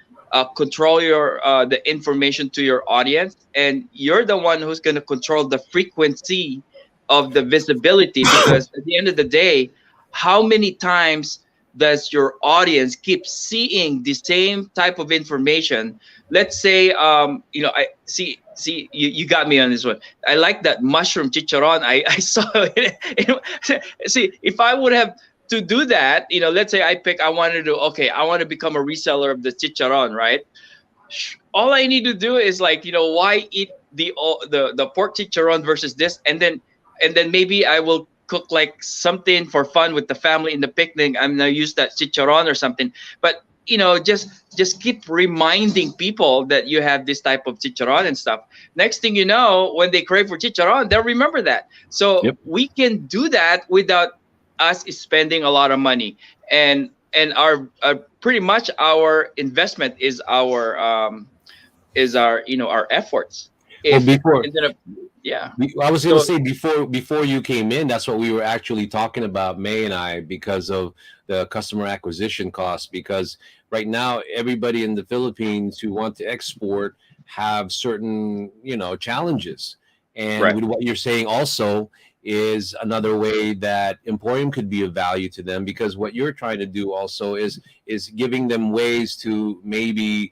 control the information to your audience, and you're the one who's going to control the frequency of the visibility. Because at the end of the day, how many times does your audience keep seeing the same type of information? Let's say I see you got me on this one. I like that mushroom chicharron. I saw it. See, if I would have to do that, let's say I want to become a reseller of the chicharron, right? All I need to do is why eat the pork chicharron versus this, and then maybe I will cook like something for fun with the family in the picnic. I'm gonna use that chicharron or something. But just keep reminding people that you have this type of chicharron and stuff. Next thing you know, when they crave for chicharron, they'll remember that. So we can do that without us spending a lot of money. And our pretty much our investment is our our efforts. I was going to say before you came in, that's what we were actually talking about, May and I, because of the customer acquisition costs. Because right now everybody in the Philippines who want to export have certain, challenges. And Right. with what you're saying also is another way that EmPHorium could be of value to them, because what you're trying to do also is giving them ways to maybe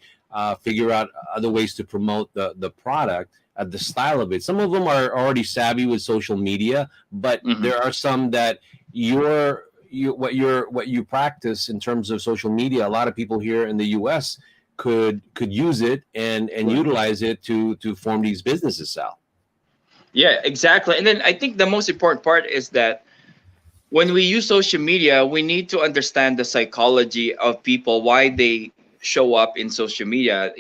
figure out other ways to promote the product, the style of it. Some of them are already savvy with social media, but there are some that what you practice in terms of social media. A lot of people here in the U.S. could use it and utilize it to form these businesses, Sal. Yeah, exactly. And then I think the most important part is that when we use social media, we need to understand the psychology of people, why they show up in social media.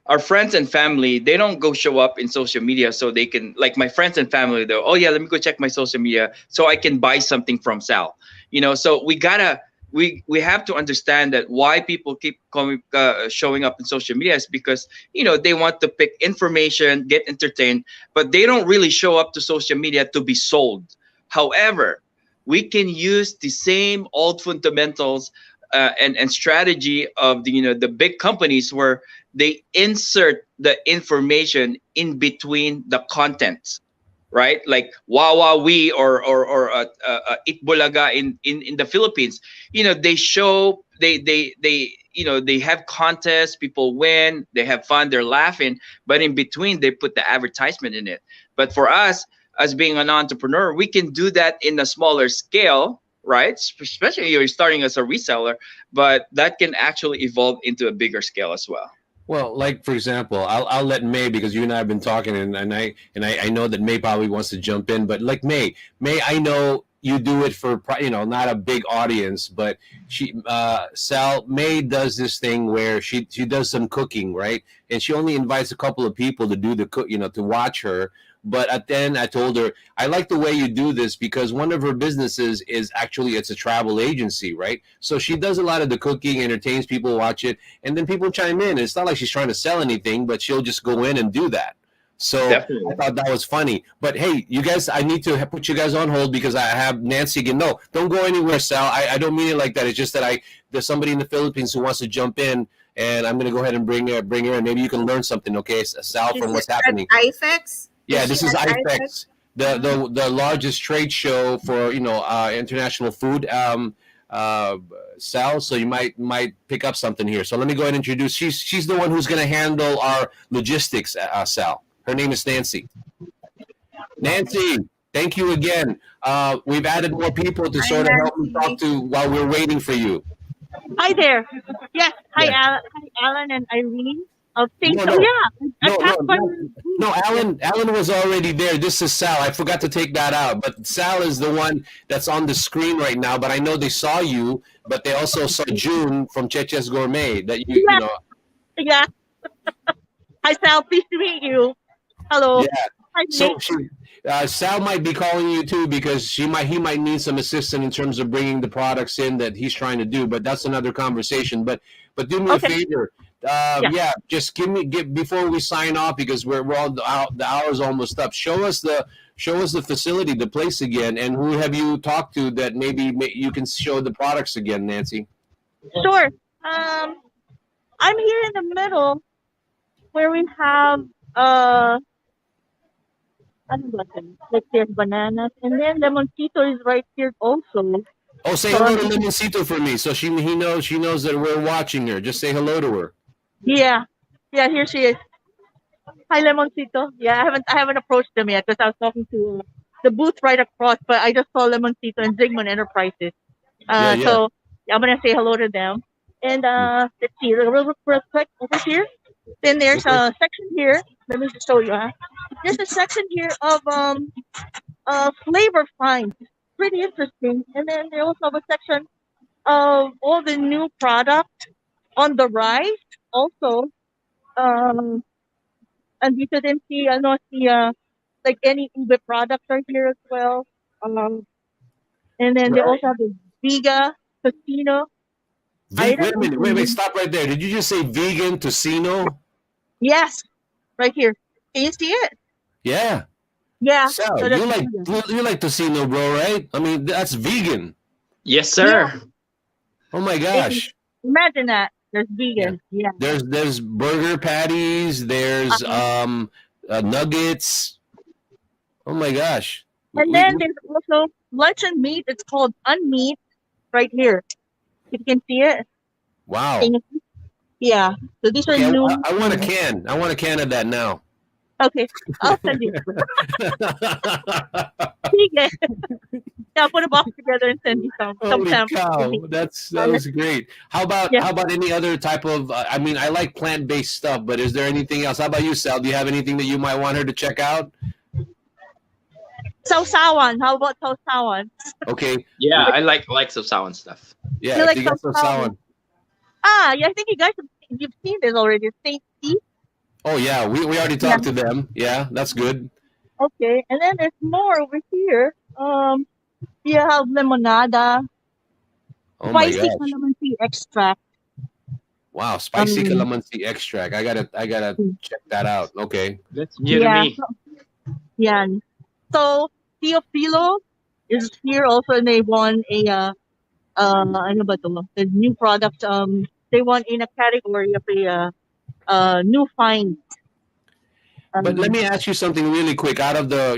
Our friends and family, they don't go show up in social media so they can, like my friends and family, they're, oh yeah, let me go check my social media so I can buy something from Sal. So we have to understand that why people keep showing up in social media is because they want to pick information, get entertained, but they don't really show up to social media to be sold. However, we can use the same old fundamentals and strategy of the big companies, where they insert the information in between the contents, right? Like Wawawi or Itbulaga in the Philippines. They show they have contests, people win, they have fun, they're laughing, but in between they put the advertisement in it. But for us, as being an entrepreneur, we can do that in a smaller scale, right? Especially if you're starting as a reseller, but that can actually evolve into a bigger scale as well. Well, like for example, I'll let May, because you and I have been talking, and I know that May probably wants to jump in, but like May, I know you do it for not a big audience, but May does this thing where she does some cooking, right? And she only invites a couple of people to do the cook, to watch her. But then I told her, I like the way you do this, because one of her businesses is actually, it's a travel agency, right? So she does a lot of the cooking, entertains people, watch it, and then people chime in. It's not like she's trying to sell anything, but she'll just go in and do that. So definitely. I thought that was funny. But hey, you guys, I need to put you guys on hold because I have Nancy again. No, don't go anywhere, Sal. I don't mean it like that. It's just that there's somebody in the Philippines who wants to jump in, and I'm going to go ahead and bring her in. Maybe you can learn something, okay, Sal, from what's happening. IFEX? Yeah, this is IFEX, the largest trade show for international food. Sal, so you might pick up something here. So let me go ahead and introduce. She's the one who's going to handle our logistics. Sal, her name is Nancy. Nancy, thank you again. We've added more people to sort of help me talk to while we're waiting for you. Hi there. Yes. Hi, Yeah. Alan and Irene. No, Alan was already there. This is Sal. I forgot to take that out. But Sal is the one that's on the screen right now. But I know they saw you, but they also saw June from Cheche's Gourmet. That you know. Yeah. Hi, Sal. Pleased to meet you. Hello. Yeah. Hi, So Sal might be calling you too, because he might need some assistance in terms of bringing the products in that he's trying to do. But that's another conversation. But do me a favor. Just give before we sign off, because we're all the hour's almost up. Show us the facility, the place again, and who have you talked to that maybe you can show the products again, Nancy? Sure. I'm here in the middle where we have like there's bananas, and then Lemoncito is right here also. Oh, say hello to Lemoncito for me, so she knows that we're watching her. Just say hello to her. Yeah, here she is. Hi, Lemoncito. Yeah, I haven't approached them yet because I was talking to the booth right across, but I just saw Lemoncito and Zygmunt Enterprises. So I'm gonna say hello to them. And let's see, real quick over here. Then there's a section here. Let me just show you. There's a section here of flavor finds. Pretty interesting. And then they also have a section of all the new product on the rise. Also, and you can see, like any Ube products are here as well. And then they also have the Viga Casino. Wait a minute. Wait, stop right there. Did you just say vegan Tocino? Yes, right here. Can you see it? Yeah. Yeah. So you like Tocino, bro, right? I mean, that's vegan. Yes, sir. Oh my gosh. Imagine that. There's Yeah. vegan. Yeah. There's burger patties. There's nuggets. Oh my gosh. And then there's also luncheon meat. It's called unmeat right here. If you can see it. Wow. Can you see? Yeah. So these are Okay, new. I want a can. I want a can of that now. Okay. I'll send you. Sige. Yeah, put a box together and send you some Holy samples. cow, that was great. How about any other type of? I mean, I like plant-based stuff, but is there anything else? How about you, Sal? Do you have anything that you might want her to check out? Sausawan. How about sausawan? Okay. Yeah, I like sausawan stuff. Yeah, You if like you got sausawan? Yeah, I think you guys you've seen this already. Tasty. Oh yeah, we already talked to them. Yeah, that's good. Okay, and then there's more over here. You have limonada, Oh my spicy gosh. calamansi extract. Wow, spicy calamansi extract. I gotta check that out. Okay. That's new to me. Yeah. So Teofilo is here also, and they won a ano ba to? The new product. They won in a category of a new find. But let me ask you something really quick. Out of the,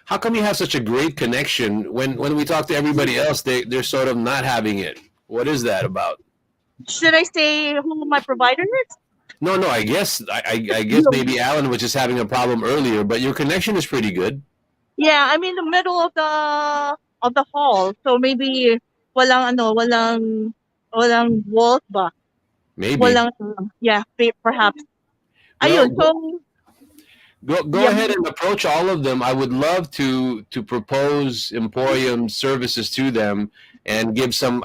how come you have such a great connection when we talk to everybody else, they're sort of not having it? What is that about? Should I say who my provider is? No, I guess I guess maybe Alan was just having a problem earlier, but your connection is pretty good. Yeah, I'm in the middle of the hall, so maybe walang walls ba? Maybe. Walang perhaps. Ayun, so Go ahead and approach all of them. I would love to propose EmPHorium services to them and give some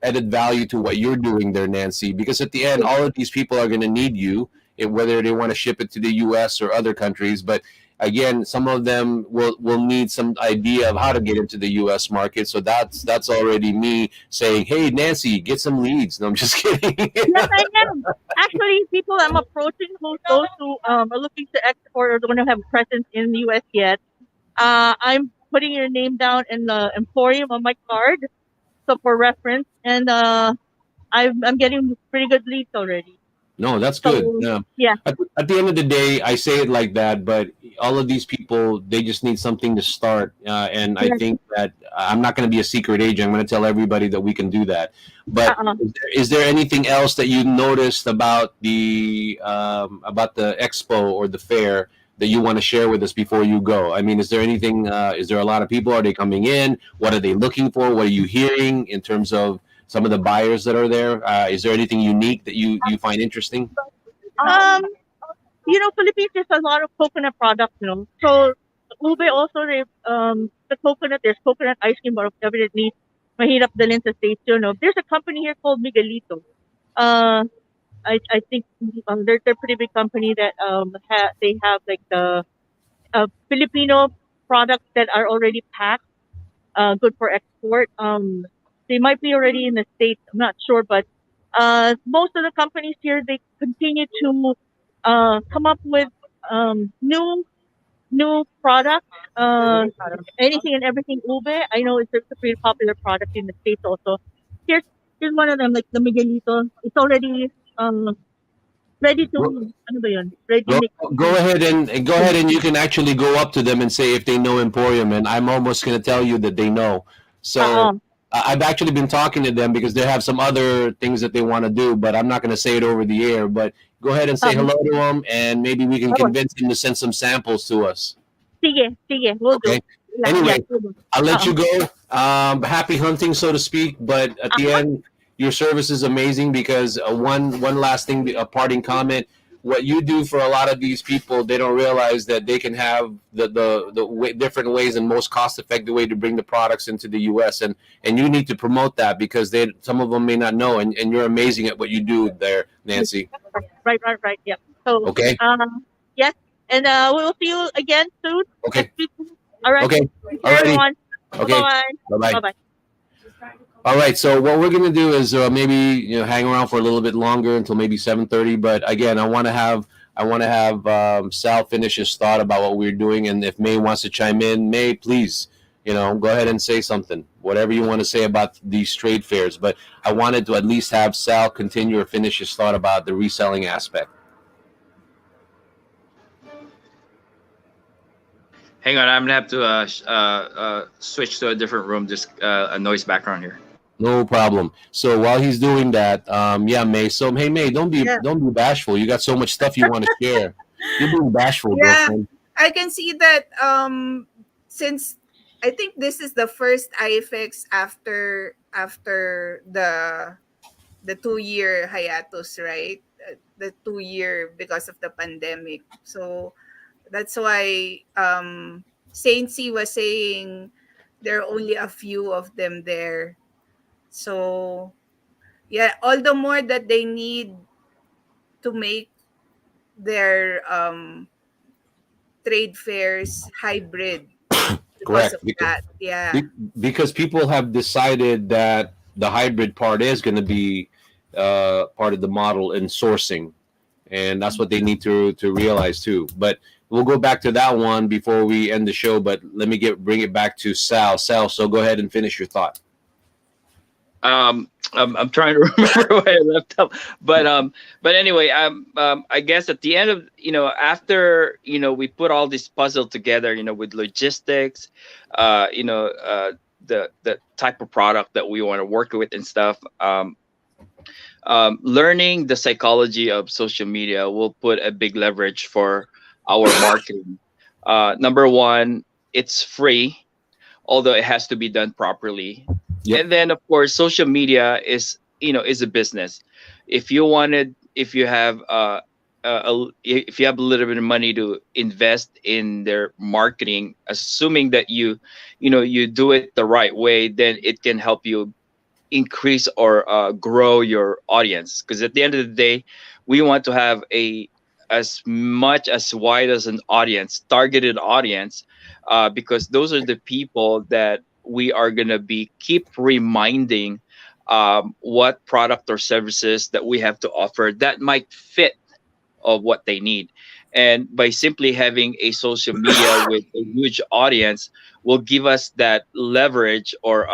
added value to what you're doing there, Nancy. Because at the end, all of these people are going to need you, whether they want to ship it to the U.S. or other countries. But again, some of them will need some idea of how to get into the U.S. market. So that's already me saying, hey, Nancy, get some leads. No, I'm just kidding. Yes, I am. Actually, people I'm approaching, those who are looking to export or don't have a presence in the U.S. yet, I'm putting your name down in the EmPHorium on my card, so for reference, and I'm getting pretty good leads already. No, that's good. Yeah. At the end of the day, I say it like that, but all of these people, they just need something to start. And I think that I'm not going to be a secret agent. I'm going to tell everybody that we can do that. But is there anything else that you noticed about the expo or the fair that you want to share with us before you go? I mean, is there anything? Is there a lot of people? Are they coming in? What are they looking for? What are you hearing in terms of some of the buyers that are there? Is there anything unique that you find interesting? Philippines has a lot of coconut products, So ube also, the coconut, there's coconut ice cream, but evidently mahirap dalhin sa States, There's a company here called Miguelito. I think they're a pretty big company that they have like the Filipino products that are already packed, good for export. They might be already in the States, I'm not sure, but most of the companies here, they continue to come up with new products, anything and everything ube. I know it's a pretty popular product in the States also. Here's one of them, like the Miguelito. It's already ready to go ahead and you can actually go up to them and say if they know EmPHorium, and I'm almost going to tell you that they know. So I've actually been talking to them because they have some other things that they want to do, but I'm not going to say it over the air. But go ahead and say hello to them, and maybe we can convince them to send some samples to us. Sige, we'll do. Anyway, I'll let you go. Happy hunting, so to speak. But at the end, your service is amazing because one last thing, a parting comment. What you do for a lot of these people, they don't realize that they can have the different ways and most cost-effective way to bring the products into the U.S. and you need to promote that because some of them may not know, and you're amazing at what you do there, Nancy. Right. Yeah. So okay. Yes, and we'll see you again soon. Okay. All right. Okay. All right, everyone. Okay. Bye. Bye. All right, so what we're gonna do is maybe hang around for a little bit longer until maybe 7:30. But again, I want to have Sal finish his thought about what we're doing, and if May wants to chime in, May, please, go ahead and say something. whatever you want to say about these trade fairs. But I wanted to at least have Sal continue or finish his thought about the reselling aspect. Hang on, I'm gonna have to switch to a different room. Just a noise background here. No problem. So while he's doing that, yeah, May. So hey, May, don't be bashful. You got so much stuff you want to share. You're being bashful, Yeah, girlfriend. I can see that since I think this is the first IFEX after the 2-year hiatus, right? The 2-year because of the pandemic. So that's why Saint C was saying there are only a few of them there. So yeah, all the more that they need to make their trade fairs hybrid because Correct. of that. Yeah. Because people have decided that the hybrid part is going to be part of the model in sourcing, and that's what they need to realize too. But we'll go back to that one before we end the show. But let me bring it back to Sal. Sal, so go ahead and finish your thought. I'm trying to remember where I left up, but anyway, I guess at the end of, after, we put all this puzzle together, with logistics, the type of product that we want to work with and stuff, learning the psychology of social media will put a big leverage for our marketing. Number one, it's free, although it has to be done properly. Yep. And then, of course, social media is a business. If you have if you have a little bit of money to invest in their marketing, assuming that you do it the right way, then it can help you increase or grow your audience. Because at the end of the day, we want to have as much as wide as an audience, targeted audience, because those are the people that we are going to keep reminding what product or services that we have to offer that might fit of what they need. And by simply having a social media with a huge audience will give us that leverage or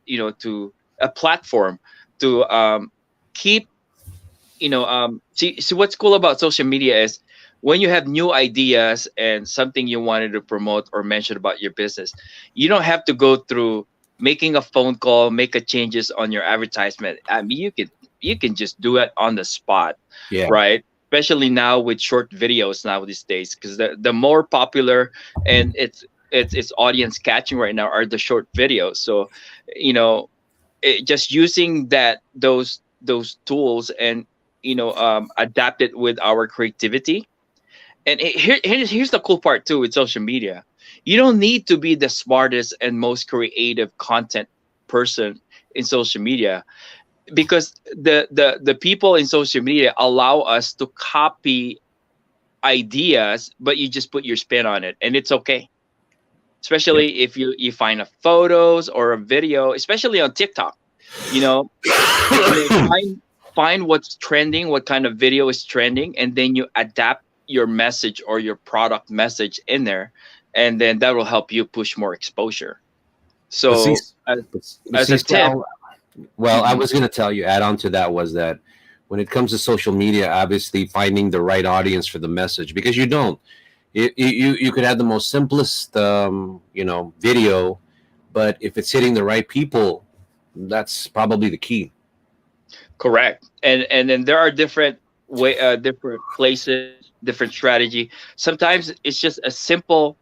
to a platform to keep see what's cool about social media is when you have new ideas and something you wanted to promote or mention about your business, you don't have to go through making a phone call, make a changes on your advertisement. I mean, you can just do it on the spot, right? Especially now with short videos now these days, because the more popular and it's audience catching right now are the short videos. So, just using those tools and adapt it with our creativity. And here's the cool part too with social media. You don't need to be the smartest and most creative content person in social media, because the people in social media allow us to copy ideas, but you just put your spin on it, and it's okay. Especially if you find a photos or a video, especially on TikTok, find what's trending, what kind of video is trending, and then you adapt your message or your product message in there, and then that will help you push more exposure. So as a tip, well, I was going to tell you, add on to that, was that when it comes to social media, obviously finding the right audience for the message, because you could have the most simplest video, but if it's hitting the right people, that's probably the key. Correct. And then there are different places, different strategy. Sometimes it's just a simple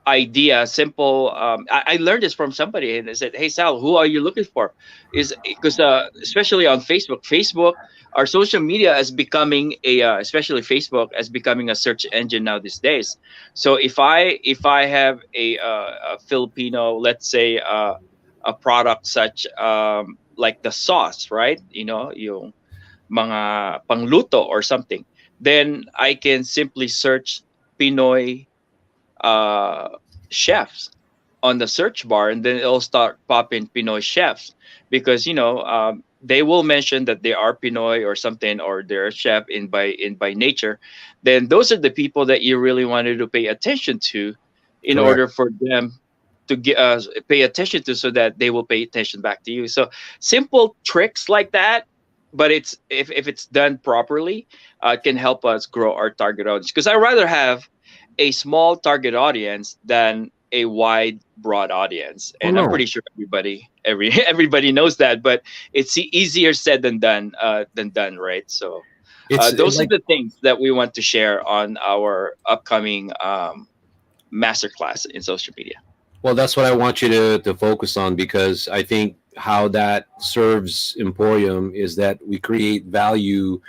idea, I learned this from somebody, and they said, hey Sal, who are you looking for? Is because especially on Facebook, our social media is becoming especially Facebook as becoming a search engine now these days. So if I have a Filipino, let's say a product such like the sauce, right? Yung mga pangluto or something, then I can simply search Pinoy chefs on the search bar, and then it'll start popping Pinoy chefs, because they will mention that they are Pinoy or something, or they're a chef by nature. Then those are the people that you really wanted to pay attention to in order for them pay attention to, so that they will pay attention back to you. So simple tricks like that, but it's if it's done properly, can help us grow our target audience. Because I rather have a small target audience than a wide broad audience, and I'm pretty sure everybody knows that, but it's easier said than done, right? So those are the things that we want to share on our upcoming masterclass in social media. Well, that's what I want you to focus on, because I think how that serves EmPHorium is that we create value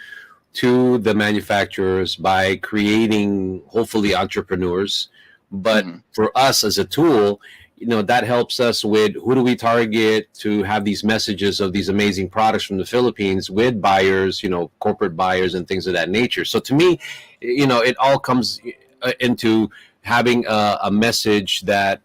to the manufacturers by creating, hopefully, entrepreneurs. But for us as a tool, that helps us with who do we target to have these messages of these amazing products from the Philippines with buyers, corporate buyers and things of that nature. So to me, it all comes into having a message that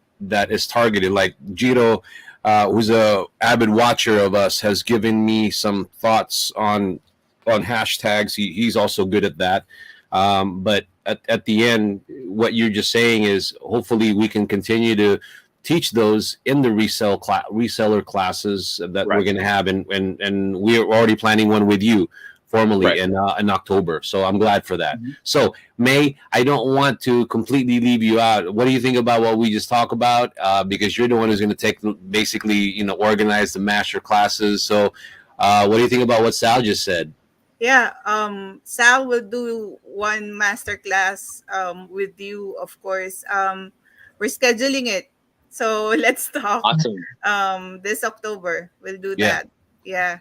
is targeted. Like Jiro, who's a avid watcher of us, has given me some thoughts on hashtags. He's also good at that. But at the end, what you're just saying is hopefully we can continue to teach those in the reseller classes that we're going to have, and we're already planning one with you formally in October. So I'm glad for that. So May, I don't want to completely leave you out. What do you think about what we just talked about? Because you're the one who's going to basically organize the master classes. So what do you think about what Sal just said? Yeah, Sal will do one masterclass with you, of course. We're scheduling it, so let's talk. Awesome. This October we'll do that. Yeah.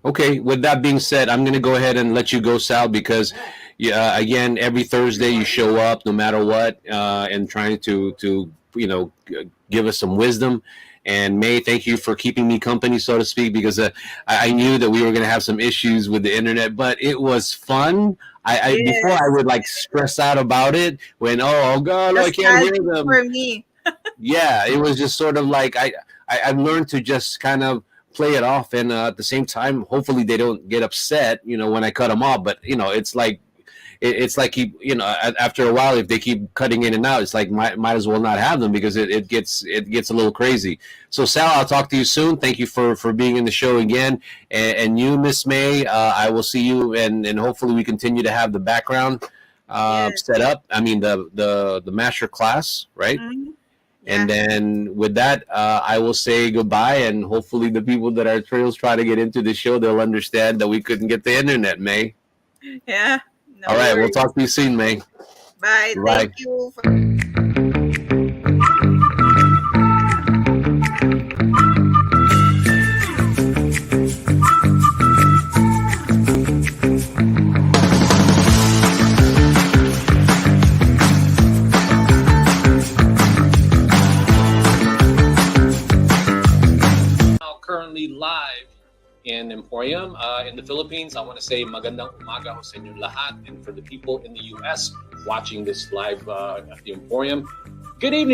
Okay. With that being said, I'm going to go ahead and let you go, Sal, because again, every Thursday you show up no matter what, and trying to give us some wisdom. And May, thank you for keeping me company, so to speak, because I knew that we were going to have some issues with the internet, but it was fun. Before I would stress out about it when, oh God, I can't hear them. For me. Yeah, it was just sort of like I've learned to just kind of play it off, and at the same time, hopefully they don't get upset, when I cut them off. But it's like after a while, if they keep cutting in and out, it's like might as well not have them, because it gets a little crazy. So Sal, I'll talk to you soon. Thank you for being in the show again, and you, Miss May, I will see you, and hopefully we continue to have the background set up. I mean the master class, right? Yeah. And then with that, I will say goodbye, and hopefully the people that are trails try to get into the show, they'll understand that we couldn't get the internet, May. Yeah. No All right, worries. we'll talk to you soon, May. Bye. Bye. Thank you. Currently live in EmPHorium in the Philippines. I want to say magandang umaga ho sa inyong lahat, and for the people in the US watching this live at the EmPHorium, good evening.